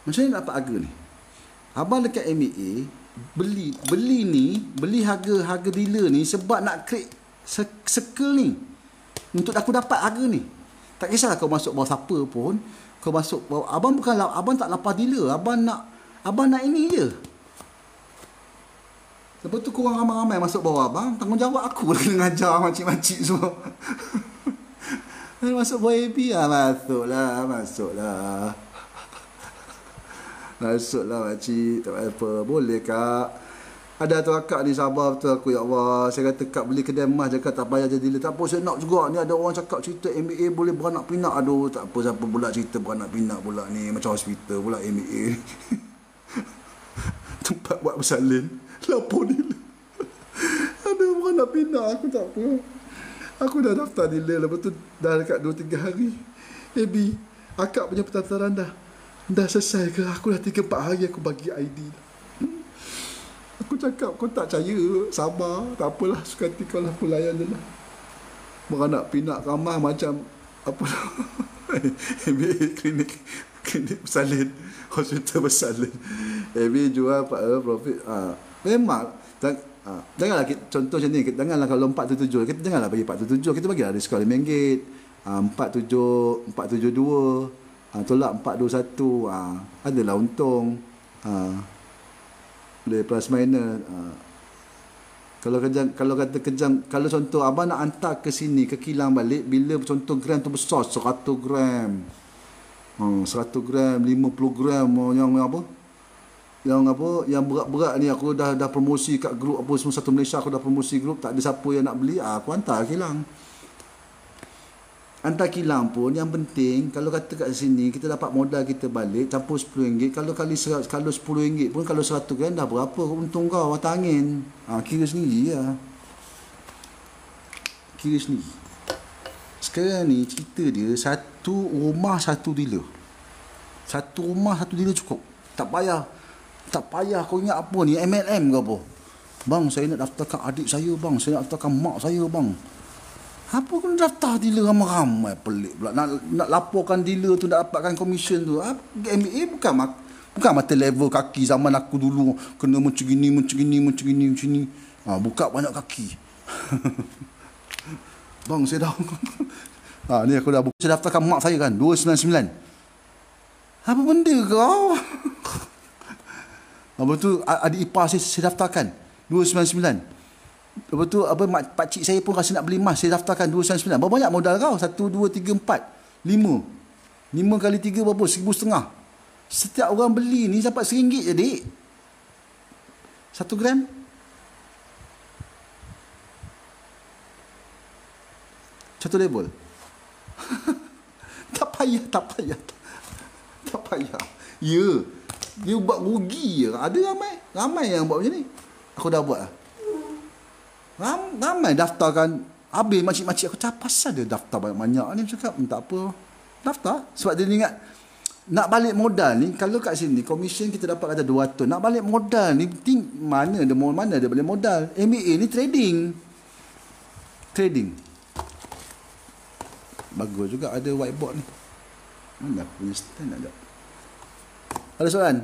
Macam mana nak dapat harga ni? Abang dekat MAA beli harga dealer ni sebab nak create circle ni untuk aku dapat harga ni. Tak kisahlah kau masuk bawah siapa pun, kau masuk bawah, abang tak lapar dealer, abang nak ini je. Lepas tu korang ramai-ramai masuk bawah abang, tanggungjawab aku kena ngajar makcik-makcik semua. Masuk bawah AB masuklah makcik, tak apa, boleh kak. Ada tu akak ni sabar betul aku, ya Allah. Saya kata kak beli kedai emas je, tak payah jadi dealer. Tak apa, saya nak juga. Ni ada orang cakap cerita MBA boleh beranak pinak. Aduh, tak apa, siapa pula cerita beranak pinak pula ni. Macam hospital pula MBA. Tempat buat bersalin. Lapor dealer. Ada beranak pinak, aku tak apa. Aku dah daftar dealer. Lepas tu dah dekat 2-3 hari. AB, akak punya pendaftaran dah selesai ke? Aku dah 3-4 hari aku bagi ID dah. Aku cakap, kau tak percaya, sabar, tak apalah, suka hati kau lah, aku layan je lah. Beranak pinak ramah macam apa MBA klinik bersalin, hospital bersalin. MBA jual profit. Memang janganlah contoh macam ni, janganlah kalau 477, kita janganlah bagi 477, kita bagilah diskaun RM5. 472, tolak 421, adalah untung. Boleh plus minus. Kalau kata kejam, kalau contoh abang nak hantar ke sini ke kilang balik, bila contoh gram tu besar 100 gram. 100 gram, 50 gram yang berat-berat ni, aku dah promosi kat grup apa semua, satu Malaysia aku dah promosi grup, tak ada siapa yang nak beli, aku hantar kilang. Hantar kilang pun yang penting, kalau kata kat sini kita dapat modal kita balik campur RM10, kalau RM10 pun, kalau 100 gram dah berapa untung kau mata angin. Kira sendiri lah. Kira sendiri. Sekarang ni cerita dia, satu rumah satu dealer. Satu rumah satu dealer cukup. Tak payah kau ingat apa ni, MLM ke apa. Bang, saya nak daftarkan adik saya bang, saya nak daftarkan mak saya bang. Apa kena daftar dealer ramai-ramai, pelik pula. Nak laporkan dealer tu, nak dapatkan komisen tu. MBA bukan mata level kaki zaman aku dulu. Kena macam gini. Buka banyak kaki. Bang, saya dah ni aku dah buka. Saya daftarkan mak saya kan 299. Apa benda kau? Lepas tu adik ipar saya daftarkan 299. Lepas tu pakcik saya pun rasa nak beli emas, saya daftarkan 299. Berapa banyak modal kau? 1, 2, 3, 4, 5. 5 kali 3 berapa? RM1,500. Setiap orang beli ni dapat RM1 je, dik. 1 gram. Satu label. Tak payah. Ya. Dia buat rugi je. Ada ramai yang buat macam ni. Aku dah buat lah. Ramai daftarkan. Habis makcik-makcik aku cakap, pasal dia daftar banyak-banyak ni. Cakap, tak apa. Daftar. Sebab dia ingat, nak balik modal ni, kalau kat sini, komisen kita dapat kata 200. Nak balik modal ni, mana dia balik modal. MBA ni trading. Bagus juga ada whiteboard ni. Mana aku punya stand ada? Ada soalan?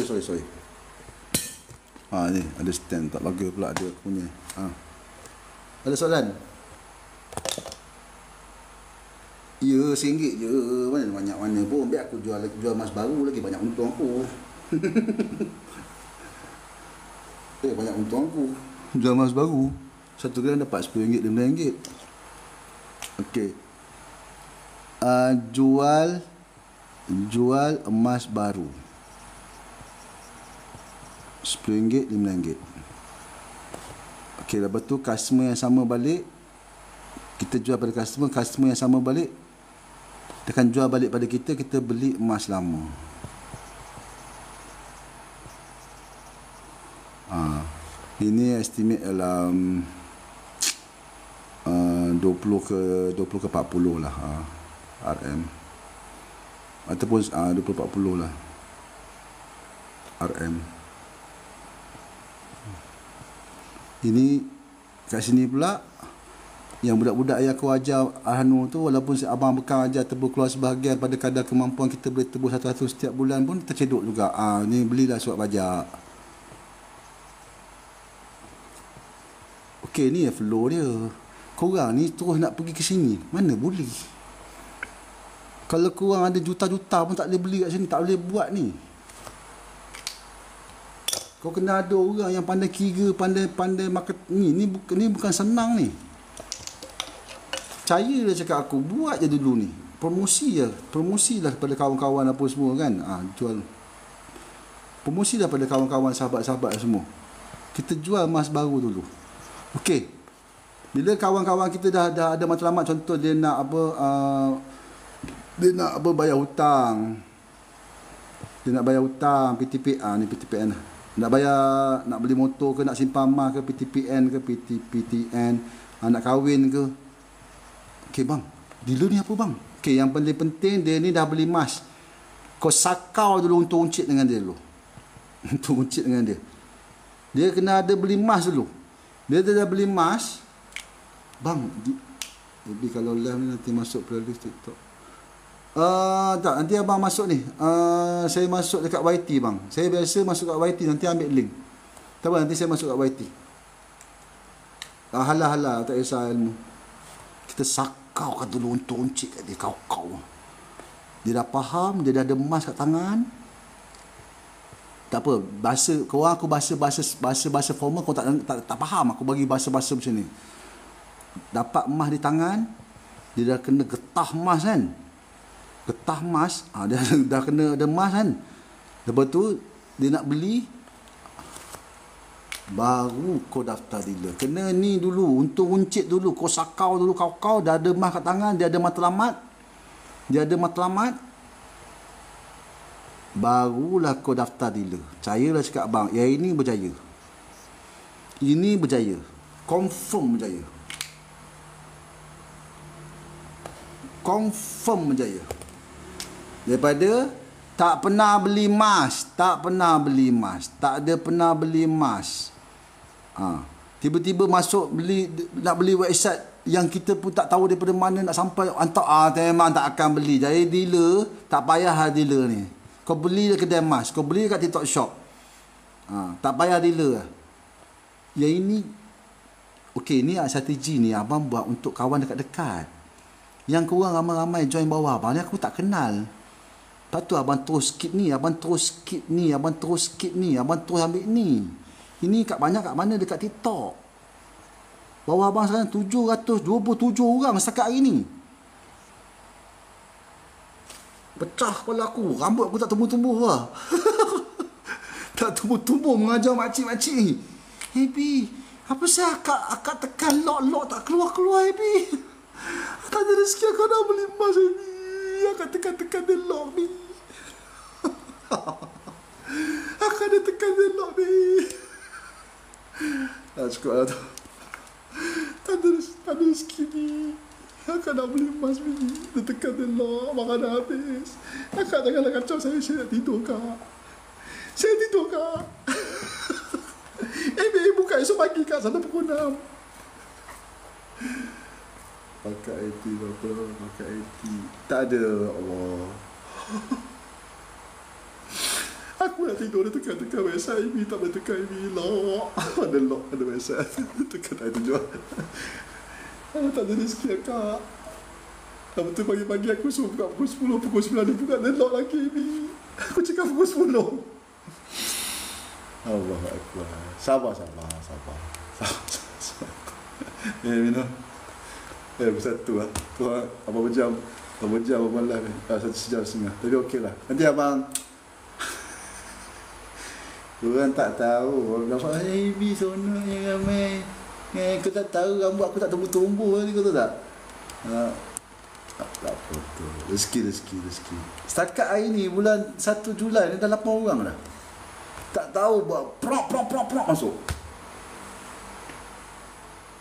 sorry. Ni ada stand tak bagus pula ada aku punya. Ada soalan? Ya, RM1 je. Mana pun. Biar aku jual emas baru lagi banyak untung aku. Banyak untung aku. Jual emas baru. 1 gram dapat RM10, RM15. Okey. Jual emas baru. RM10, RM15. Okey, lepas tu customer yang sama balik. Kita jual pada customer yang sama balik. Dia akan jual balik pada kita, kita beli emas lama. Ini estimate dalam 20 ke 40 lah RM. Ataupun 20-40 lah RM. Ini kat sini pula yang budak-budak yang aku ajar tu, walaupun abang bekal ajar tebus keluar sebahagian pada kadar kemampuan kita boleh tebus 100 setiap bulan pun tercedok juga. Ni belilah surat pajak. Okey, ni flow dia. Korang ni terus nak pergi ke sini, mana boleh. Kalau korang ada juta-juta pun tak boleh beli kat sini, tak boleh buat ni. Kau kena ada orang yang pandai kira, pandai market ni bukan senang ni. Percayalah cakap aku, buat je dulu ni. Promosilah kepada kawan-kawan apa semua kan. Jual. Promosilah pada kawan-kawan, sahabat-sahabat semua. Kita jual emas baru dulu. Okey. Bila kawan-kawan kita dah ada matlamat, contoh dia nak bayar hutang. Dia nak bayar hutang PTPN ni, PTPN lah. Nak beli motor ke, nak simpan emas ke, PTPN ke, PTN, nak kahwin ke. Okey bang, dealer ni apa bang? Okey, yang paling penting dia ni dah beli emas. Kau sakau dulu untuk uncit dengan dia dulu. Untuk uncit dengan dia. Dia kena ada beli emas dulu. Dia dah beli emas. Bang, jadi kalau live ni nanti masuk playlist TikTok. Tak, nanti abang masuk ni. Saya masuk dekat YT bang. Saya biasa masuk kat YT, nanti ambil link. Tak apa, nanti saya masuk kat YT. Halah, tak kisah ilmu. Kita sakau kat dulu untuk uncik kat dia, kau. Dia dah faham, dia dah ada emas kat tangan. Tak apa, aku bahasa formal kau tak faham. Aku bagi bahasa macam ni. Dapat emas di tangan, dia dah kena getah emas kan. Getah emas, dia dah kena ada emas kan. Lepas tu dia nak beli, baru kau daftar dealer. Kena ni dulu, untuk uncit dulu. Kau sakau dulu, kau dah ada emas kat tangan, dia ada matlamat. Barulah kau daftar dealer. Percayalah cakap abang, yang ini berjaya. Ini berjaya. Confirm berjaya. Confirm berjaya. Daripada tak pernah beli emas, tak ada pernah beli emas. Tiba-tiba masuk nak beli website yang kita pun tak tahu daripada mana nak sampai hantar, memang tak akan beli. Jadi dealer, tak payah dealer ni. Kau beli dekat kedai emas, kau beli dekat TikTok shop. Tak payah dealer. Yang ini, okey, ni strategi ni abang buat untuk kawan dekat-dekat. Yang korang ramai-ramai join bawah abang ni aku tak kenal. Lepas tu abang terus skip ni, abang terus ambil ni. Ini kat mana dekat TikTok. Bawah abang sekarang 727 orang setakat hari ni. Pecah kepala aku. Rambut aku tak tumbuh-tumbuh lah. Tak tumbuh-tumbuh mengajar makcik-makcik ni. Happy, apa sah akak tekan lock tak keluar Happy. Tak ada rezeki akak nak beli emas ni. Akak tekan dia lock ni. Akak ada tekan dia lock ni. Cukup lah tu. Tak ada rezeki ni. Akak nak beli emas ni. Dia tekan dia lock. Makan dah habis. Akak janganlah kacau saya. Saya nak tidur kak. Buka esok pagi kak. Sampai pukul 6. Pakai IT berapa? Pakai IT. Tak ada, Allah. Aku nak tidur dia tekan website ini, tak boleh tekan ini. Lock. Ada lock, ada website. Tekan tak itu jual. Tak ada rezeki akak. Lepas tu pagi-pagi aku suruh buka pukul 10, pukul 9 dia buka, dia lock lagi ni. Aku cakap pukul 10. Allah Akbar. Sabar. Minum. Bersatu lah. Tu lah, berapa jam malam ni. 1 jam setengah. Tapi okey lah. Nanti abang orang tak tahu. Orang nampak Ibi sonok yang ramai. Kau tak tahu rambut aku tak tumbuh-tumbuh ni, kau tahu tak? Tak apa tu. Rezeki. Setakat hari ni bulan 1 Julai ni dah 8 orang dah. Tak tahu buat prok masuk.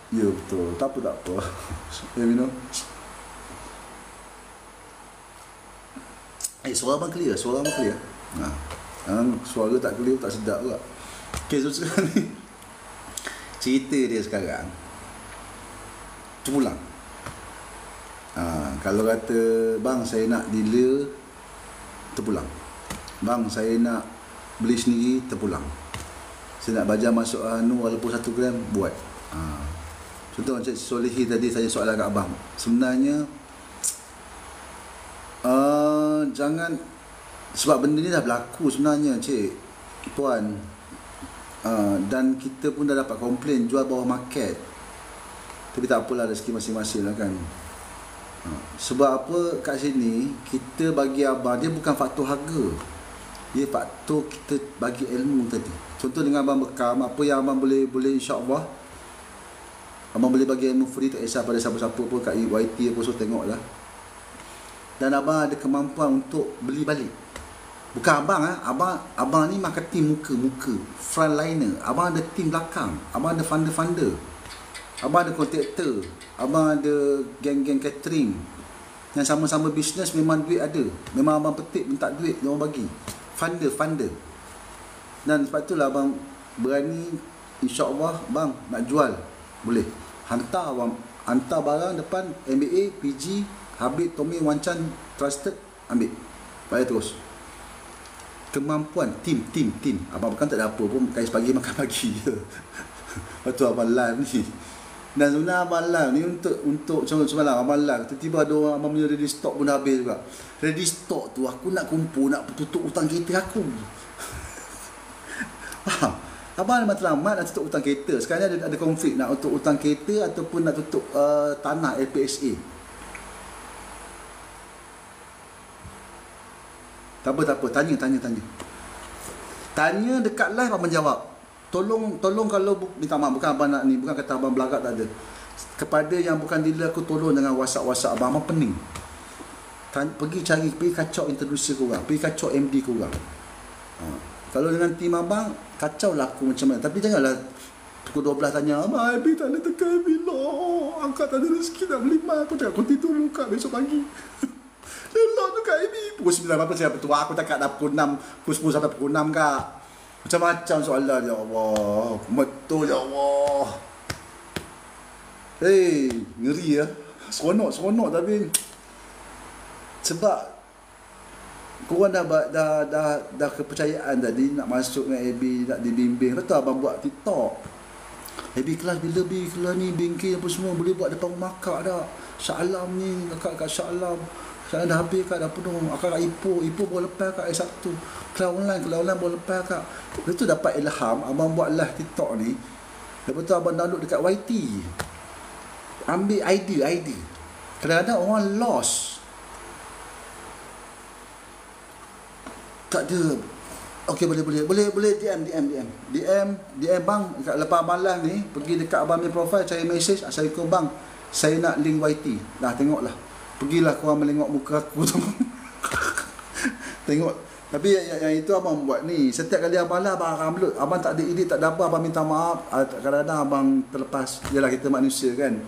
Ya betul. Tak apa. Minum. Suara abang clear. Suara tak clear tak sedap pula. Okay, so sekarang ni cerita dia sekarang terpulang. Kalau kata bang saya nak dealer, terpulang. Bang saya nak beli sendiri, terpulang. Saya nak bajar masuk walaupun 1 gram, buat. Contoh macam Solehi tadi saya soalan kat abang. Sebenarnya jangan, sebab benda ni dah berlaku sebenarnya cik puan, dan kita pun dah dapat komplain jual bawah market. Tapi tak apalah, rezeki masing-masing lah kan. Sebab apa kat sini kita bagi abang, dia bukan faktor harga, dia faktor kita bagi ilmu tadi. Contoh dengan abang bekam, apa yang abang boleh insya-Allah abang boleh bagi ilmu free, tak kisah pada siapa-siapa pun kat YT apa, so tengoklah. Dan abang ada kemampuan untuk beli balik. Bukan abang ni marketing muka, frontliner. Abang ada tim belakang, abang ada funder, abang ada kontraktor, abang ada geng-geng catering. Yang sama-sama bisnes, memang duit ada. Memang abang petik minta duit, dia orang bagi. Funder. Dan sebab itulah abang berani, insya-Allah bang nak jual, boleh. Hantar barang depan MBA, PG, Habib, Tommy, Wan Chan, Trusted, ambil. Bayar terus. Kemampuan tim. Abang bukan tak ada apa pun, kais pagi makan pagi je. Lepas tu abang live ni. Dan sebenarnya abang live ni untuk semalam abang live, tiba-tiba ada orang abang punya ready stock pun dah habis juga. Ready stock tu aku nak kumpul, nak tutup hutang kereta aku. Faham? Abang matlamat nak tutup hutang kereta. Sekarang ni ada konflik nak tutup hutang kereta ataupun nak tutup tanah LPSA. Tak apa, tanya. Tanya dekat live abang jawab. Tolong kalau minta maaf, bukan abang nak ni, bukan kata abang belagak, tak ada. Kepada yang bukan dealer aku, tolong dengan WhatsApp abang pening. Pergi kacau introducer korang, pergi kacau MD korang. Kalau dengan tim abang, kacau lah aku macam mana. Tapi janganlah pukul 12 tanya, abang Abi tak boleh tekan bila, angkat tak ada rezeki nak beli mal. Aku cakap kau tidur buka besok pagi. Lelah tu Kak Abi. Pukul 9 apa siapa tu, aku tak kat dah pukul 6, pukul 10 sampai pukul 6 Kak. Macam-macam soalan, ya Allah. Betul, ya Allah. Ngeri ya. Seronok tapi sebab korang dah kepercayaan tadi nak masuk dengan AB, nak dibimbing. Lepas tu abang buat TikTok. AB kelas bila kelas ni bengkel apa semua boleh buat depan rumah akak dah. Shah Alam ni, akak Shah Alam. Shah Alam dah habis kak, dah penuh. Akak kat Ipoh baru lepas kak hari Sabtu. Kelas online baru lepas kak. Lepas tu dapat ilham, abang buat live TikTok ni. Lepas tu abang download dekat YT. Ambil idea. Kadang-kadang orang lost. Tak ada. Okey, boleh DM bang, lepas abang live ni pergi dekat abang punya profile, cari message, assalamualaikum bang, saya nak link YT. Dah tengoklah. Pergilah korang melengok muka aku tu. Tengok. Tapi yang itu abang buat ni, setiap kali abang live abang upload, abang tak ada edit, tak ada apa, abang minta maaf. Kadang-kadang abang terlepas. Yalah, kita manusia kan.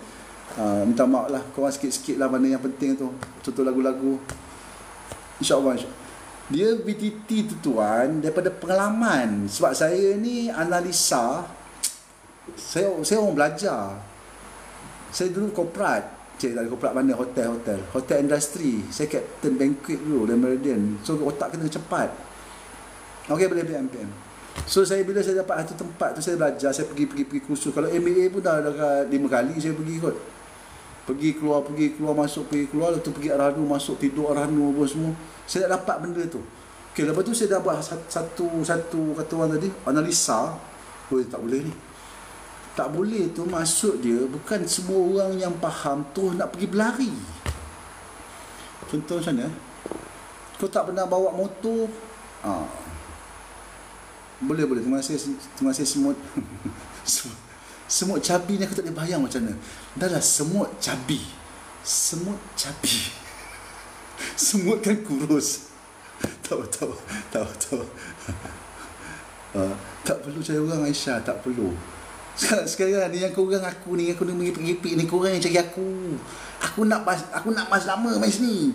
Minta maaf lah, korang sikit-sikit lah mana yang penting tu. Contoh lagu-lagu. InsyaAllah. Dia VTT tu tuan daripada pengalaman. Sebab saya ni analisa, saya orang belajar. Saya dulu korporat. Cik tak ada pula mana hotel industri. Saya captain banquet dulu dan Meridian. So otak kena cepat. Okey, boleh MPM. So bila saya dapat satu tempat tu saya belajar, saya pergi kursus. Kalau MBA pun dah 5 kali saya pergi kot. Pergi keluar masuk, pergi keluar, lepas tu pergi Arhanu, masuk tidur Arhanu apa semua. Saya dah dapat benda tu. Okey, lepas tu saya dah buat satu kata orang tadi, analisa. Oh, tak boleh ni. Tak boleh tu maksud dia bukan semua orang yang faham tu nak pergi berlari. Contoh macam mana? Kau tak pernah bawa motor. Boleh. Terima kasih semut. Semut cabi ni aku tak boleh bayang macam mana. Dah lah semut cabi. Semut kan kurus. Tahu. Tak perlu cari orang, Aisyah, tak perlu. Sekarang ni yang korang aku ni pergi ni korang yang cari aku. Aku nak mas lama mai sini.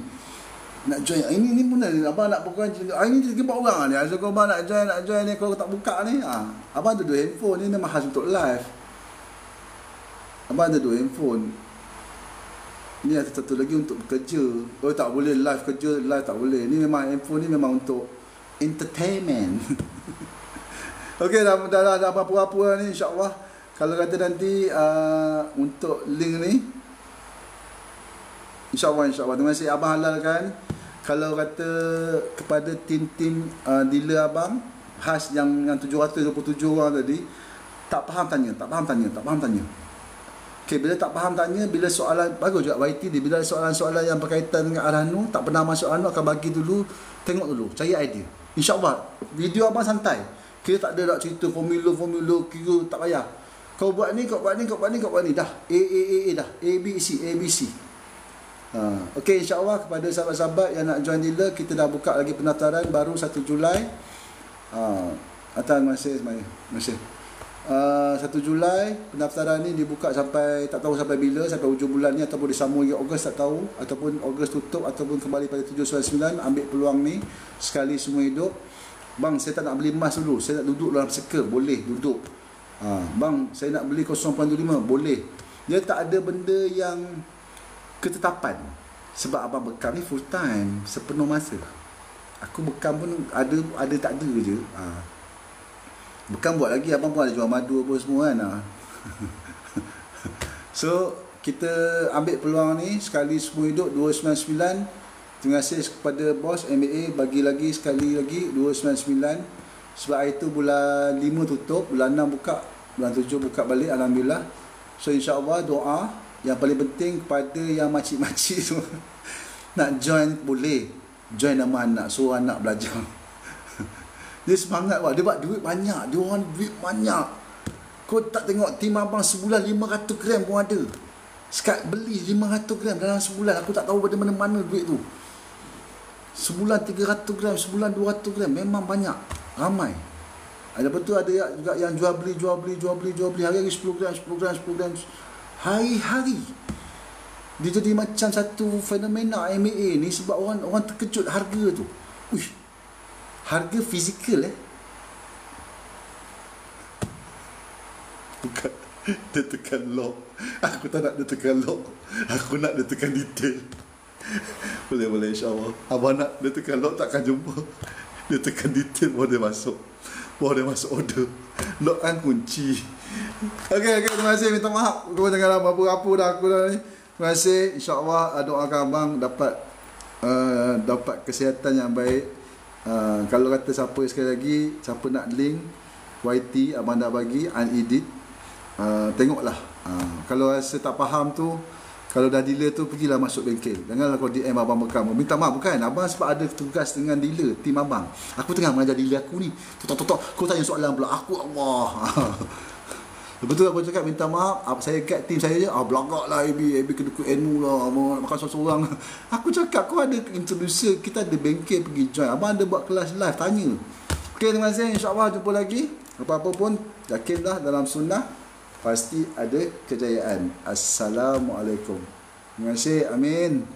Nak join ini pun abang nak bukan ini 3-4 orang ni. So kau abang nak join ni kau tak buka ni. Abang ada 2 handphone ni memang khas untuk live. Abang ada 2 handphone. Ni ada satu lagi untuk bekerja. Oh tak boleh live kerja, live tak boleh. Ni memang handphone ni memang untuk entertainment. Okey dah apa-apa ni insya-Allah. Kalau kata nanti untuk link ni InsyaAllah. Terima kasih abang halalkan. Kalau kata kepada tim-tim dealer abang khas yang 727 orang tadi, tak faham tanya. Okey, bila tak faham tanya, bila soalan bagus juga YT dia, bila soalan-soalan yang berkaitan dengan Arhanu, tak pernah masuk Arhanu akan bagi dulu, tengok dulu, cari idea. InsyaAllah video abang santai. Kira tak ada nak cerita formula, kira tak payah. Kau buat ni, dah. A dah. ABC. Okey, insyaAllah kepada sahabat-sahabat yang nak join dealer, kita dah buka lagi pendaftaran baru 1 Julai. Terima kasih. 1 Julai pendaftaran ni dibuka sampai tak tahu sampai bila, sampai hujung bulan ni ataupun disambung hingga Ogos tak tahu, ataupun Ogos tutup ataupun kembali pada 799. Ambil peluang ni sekali semua hidup. Bang, saya tak nak beli emas dulu, saya nak duduk dalam circle. Boleh duduk. Bang, saya nak beli 0.25. Boleh. Dia tak ada benda yang ketetapan. Sebab abang bekam ni full time, sepenuh masa. Aku bekam pun ada tak ada je. Bekam buat lagi, abang pun ada jual madu apa semua kan. So kita ambil peluang ni sekali semua hidup 299. Terima kasih kepada bos MBA bagi lagi sekali lagi 299. Sebab hari tu bulan 5 tutup, bulan 6 buka, bulan 7 buka balik, alhamdulillah. So insya-Allah doa yang paling penting kepada yang makcik-makcik tu nak join boleh. Join nama anak, suruh anak belajar. Dia semangat buat, dia buat duit banyak, dia orang duit banyak. Kau tak tengok tim abang sebulan 500 gram pun ada. Sekat beli 500 gram dalam sebulan, aku tak tahu pada mana-mana duit tu. Sebulan 300 gram, sebulan 200 gram, memang banyak, ramai. Ada betul ada juga yang jual beli hari-hari 10 gram. Hari-hari. Dia jadi macam satu fenomena MAA ni sebab orang terkejut harga tu. Uish. Harga fizikal bukan dia tekan lock. Aku tak nak dia tekan lock, aku nak dia tekan detail. Boleh insyaAllah. Abang nak dia tekan lock takkan jumpa. Dia tekan detail baru dia masuk order. Lock kan kunci. Okey, terima kasih, minta maaf kau jangan apa-apa dah aku dah ni. Terima kasih, insyaAllah doakan abang dapat kesihatan yang baik. Kalau kata siapa sekali lagi, siapa nak link YT abang dah bagi unedit, tengoklah. Kalau rasa tak faham tu, kalau dah dealer tu pergilah masuk bengkel. Janganlah kau DM abang bekam. Minta maaf bukan, abang sebab ada tugas dengan dealer, tim abang. Aku tengah mengajar dealer aku ni. Tok kau tanya soalan pula aku, Allah. Lepas tu aku cakap minta maaf, saya kat tim saya je, belagak lah AB kedukut ilmu lah, makan seorang-seorang. Aku cakap kau ada introducer, kita ada bengkel pergi join, abang ada buat kelas live, tanya. Okey, terima kasih, insyaAllah jumpa lagi. Apa-apa pun, yakinlah dalam sunnah pasti ada kejayaan. Assalamualaikum. Terima kasih, amin.